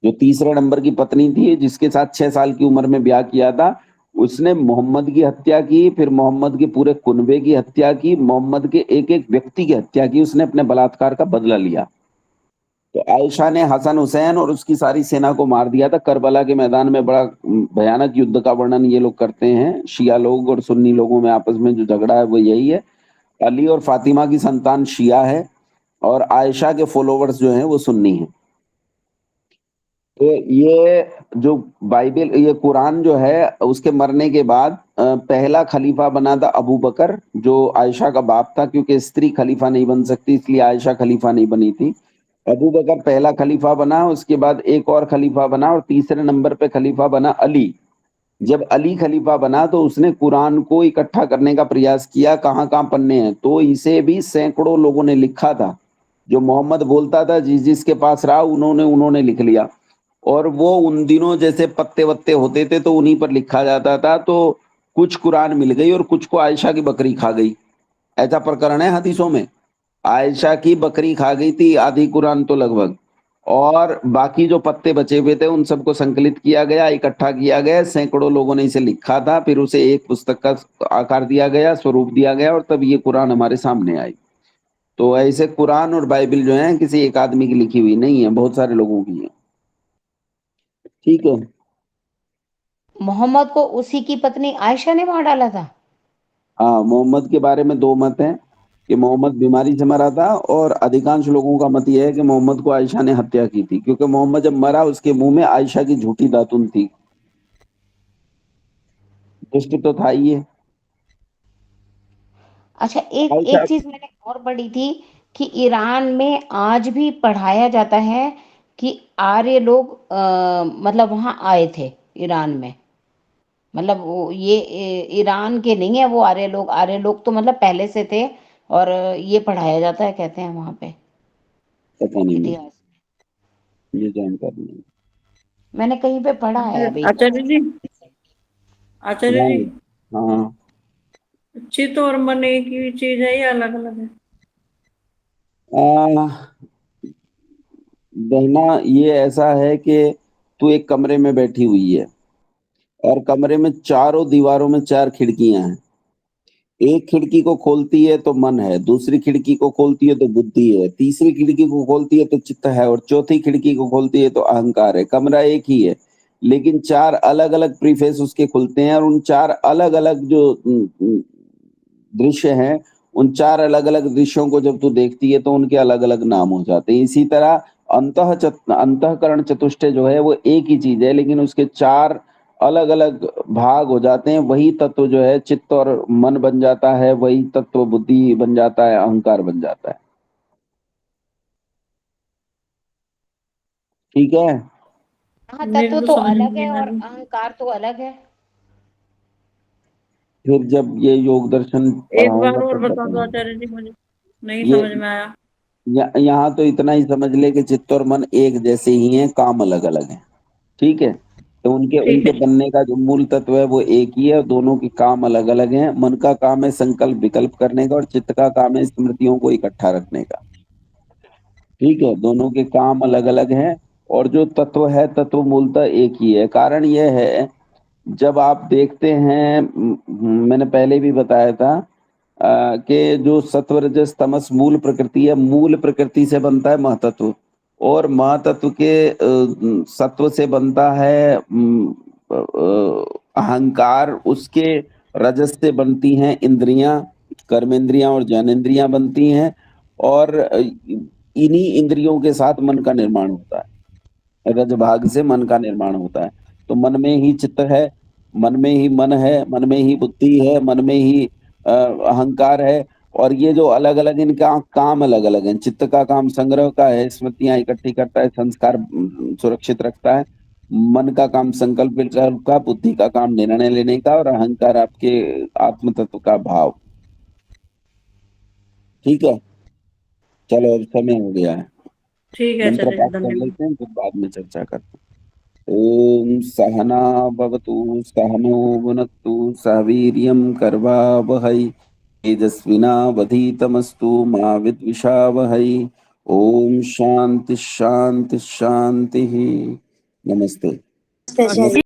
जो तीसरे नंबर की पत्नी थी, जिसके साथ 6 साल की उम्र में ब्याह किया था, उसने मोहम्मद की हत्या की, फिर मोहम्मद के पूरे कुनबे की हत्या की, मोहम्मद के एक एक व्यक्ति की हत्या की। उसने अपने बलात्कार का बदला लिया। तो आयशा ने हसन हुसैन और उसकी सारी सेना को मार दिया था। करबला के मैदान में बड़ा भयानक युद्ध का वर्णन ये लोग करते हैं, शिया लोग और सुन्नी लोगों में आपस में जो झगड़ा है वो यही है। अली और फातिमा की संतान शिया है और आयशा के फॉलोवर्स जो हैं वो सुन्नी हैं। तो ये जो बाइबल, ये कुरान जो है, उसके मरने के बाद पहला खलीफा बना था अबू बकर, जो आयशा का बाप था, क्योंकि स्त्री खलीफा नहीं बन सकती इसलिए आयशा खलीफा नहीं बनी थी। अबू बकर पहला खलीफा बना, उसके बाद एक और खलीफा बना और तीसरे नंबर पे खलीफा बना अली। जब अली खलीफा बना तो उसने कुरान को इकट्ठा करने का प्रयास किया, कहाँ कहाँ पन्ने हैं, तो इसे भी सैकड़ों लोगों ने लिखा था। जो मोहम्मद बोलता था, जिस जिसके पास रहा उन्होंने उन्होंने लिख लिया। और वो उन दिनों जैसे पत्ते वत्ते होते थे तो उन्हीं पर लिखा जाता था। तो कुछ कुरान मिल गई और कुछ को आयशा की बकरी खा गई, ऐसा प्रकरण है हदीसों में। आयशा की बकरी खा गई थी आधी कुरान तो लगभग, और बाकी जो पत्ते बचे हुए थे उन सबको संकलित किया गया, इकट्ठा किया गया, सैकड़ों लोगों ने इसे लिखा था, फिर उसे एक पुस्तक का आकार दिया गया, स्वरूप दिया गया, और तब ये कुरान हमारे सामने आई। तो ऐसे कुरान और बाइबल जो है किसी एक आदमी की लिखी हुई नहीं है, बहुत सारे लोगों की है। ठीक है। मोहम्मद को उसी की पत्नी आयशा ने मार डाला था। हाँ, मोहम्मद के बारे में 2 मत हैं कि मोहम्मद बीमारी से मरा था, और अधिकांश लोगों का मत यह है कि मोहम्मद को आयशा ने हत्या की थी, क्योंकि मोहम्मद जब मरा उसके मुंह में आयशा की झूठी दातुन थी। दुष्ट तो था ही ये। अच्छा, एक आयशा, एक चीज मैंने और पढ़ी थी कि ईरान में आज भी पढ़ाया जाता है कि आर्य लोग मतलब वहां आए थे ईरान में। मतलब वो ये ईरान के नहीं है वो आर्य लोग। आर्य लोग तो मतलब पहले से थे, और ये पढ़ाया जाता है कहते हैं वहां पे पता नहीं मुझे, इतिहास ये जानकारी नहीं। में। मैंने कहीं पे पढ़ा है अभी। आचार्य जी, आचार्य जी, हाँ हाँ, चित्त और मन एक ही चीज है या अलग अलग है? बहना ये ऐसा है कि तू एक कमरे में बैठी हुई है और कमरे में चारों दीवारों में 4 खिड़कियां हैं। एक खिड़की को खोलती है तो मन है, दूसरी खिड़की को खोलती है तो बुद्धि है, तीसरी खिड़की को खोलती है तो चित्त है, और चौथी खिड़की को खोलती है तो अहंकार है। कमरा एक ही है लेकिन 4 अलग अलग प्रीफेस उसके खुलते हैं, और उन 4 अलग अलग जो दृश्य हैं, उन 4 अलग अलग दृश्यों को जब तू देखती है तो उनके अलग अलग नाम हो जाते हैं। इसी तरह अंतःकरण चतुष्टय जो है वो एक ही चीज है, लेकिन उसके 4 अलग अलग भाग हो जाते हैं। वही तत्व जो है चित्त और मन बन जाता है, वही तत्व बुद्धि बन जाता है, अहंकार बन जाता है। ठीक है। हाँ, मेरे तत्व को तो समझ में अलग नहीं है आ और रही। अहंकार तो अलग है। फिर जब ये योग दर्शन एक बार पढ़ाऊंगा और तब बता दो बताऊंगा। आचार्य जी, मुझे नहीं ये समझ में आया। यहाँ तो इतना ही समझ ले कि चित्त और मन एक जैसे ही हैं, काम अलग अलग है। ठीक है। तो उनके ठीक उनके है। बनने का जो मूल तत्व है वो एक ही है, दोनों के काम अलग अलग हैं। मन का काम है संकल्प विकल्प करने का, और चित्त का काम है स्मृतियों को इकट्ठा रखने का। ठीक है, दोनों के काम अलग अलग हैं। और जो तत्व है, तत्व मूलतः एक ही है। कारण यह है, जब आप देखते हैं, मैंने पहले भी बताया था कि जो सत्व रजस तमस मूल प्रकृति है, मूल प्रकृति से बनता है महातत्व, और महातत्व के सत्व से बनता है अहंकार, उसके रजस से बनती हैं इंद्रियां, कर्मेंद्रियां और ज्ञानेंद्रियां बनती हैं, और इन्हीं इंद्रियों के साथ मन का निर्माण होता है। रज भाग से मन का निर्माण होता है। तो मन में ही चित्त है, मन में ही मन है, मन में ही बुद्धि है, मन में ही अहंकार है। और ये जो अलग अलग, इनका काम अलग अलग है। चित्त का काम संग्रह का है, स्मृतियां इकट्ठी करता है, संस्कार सुरक्षित रखता है। मन का काम संकल्प विकल्प का, बुद्धि का काम निर्णय लेने का, और अहंकार आपके आत्म तत्व का भाव। ठीक है, चलो अब समय हो गया है। ठीक है मंत्र आचार्य जी, पाठ कर धन्यवाद। लेते हैं, फिर बाद में चर्चा करते हैं। ओम सहना भवतु सहनो भुनक्तु सह वीर्यं कर्वावहै तेजस्विनावधीतमस्तु मा विद्विषावहै। ओम शांति शांति शांति। नमस्ते। अच्छा।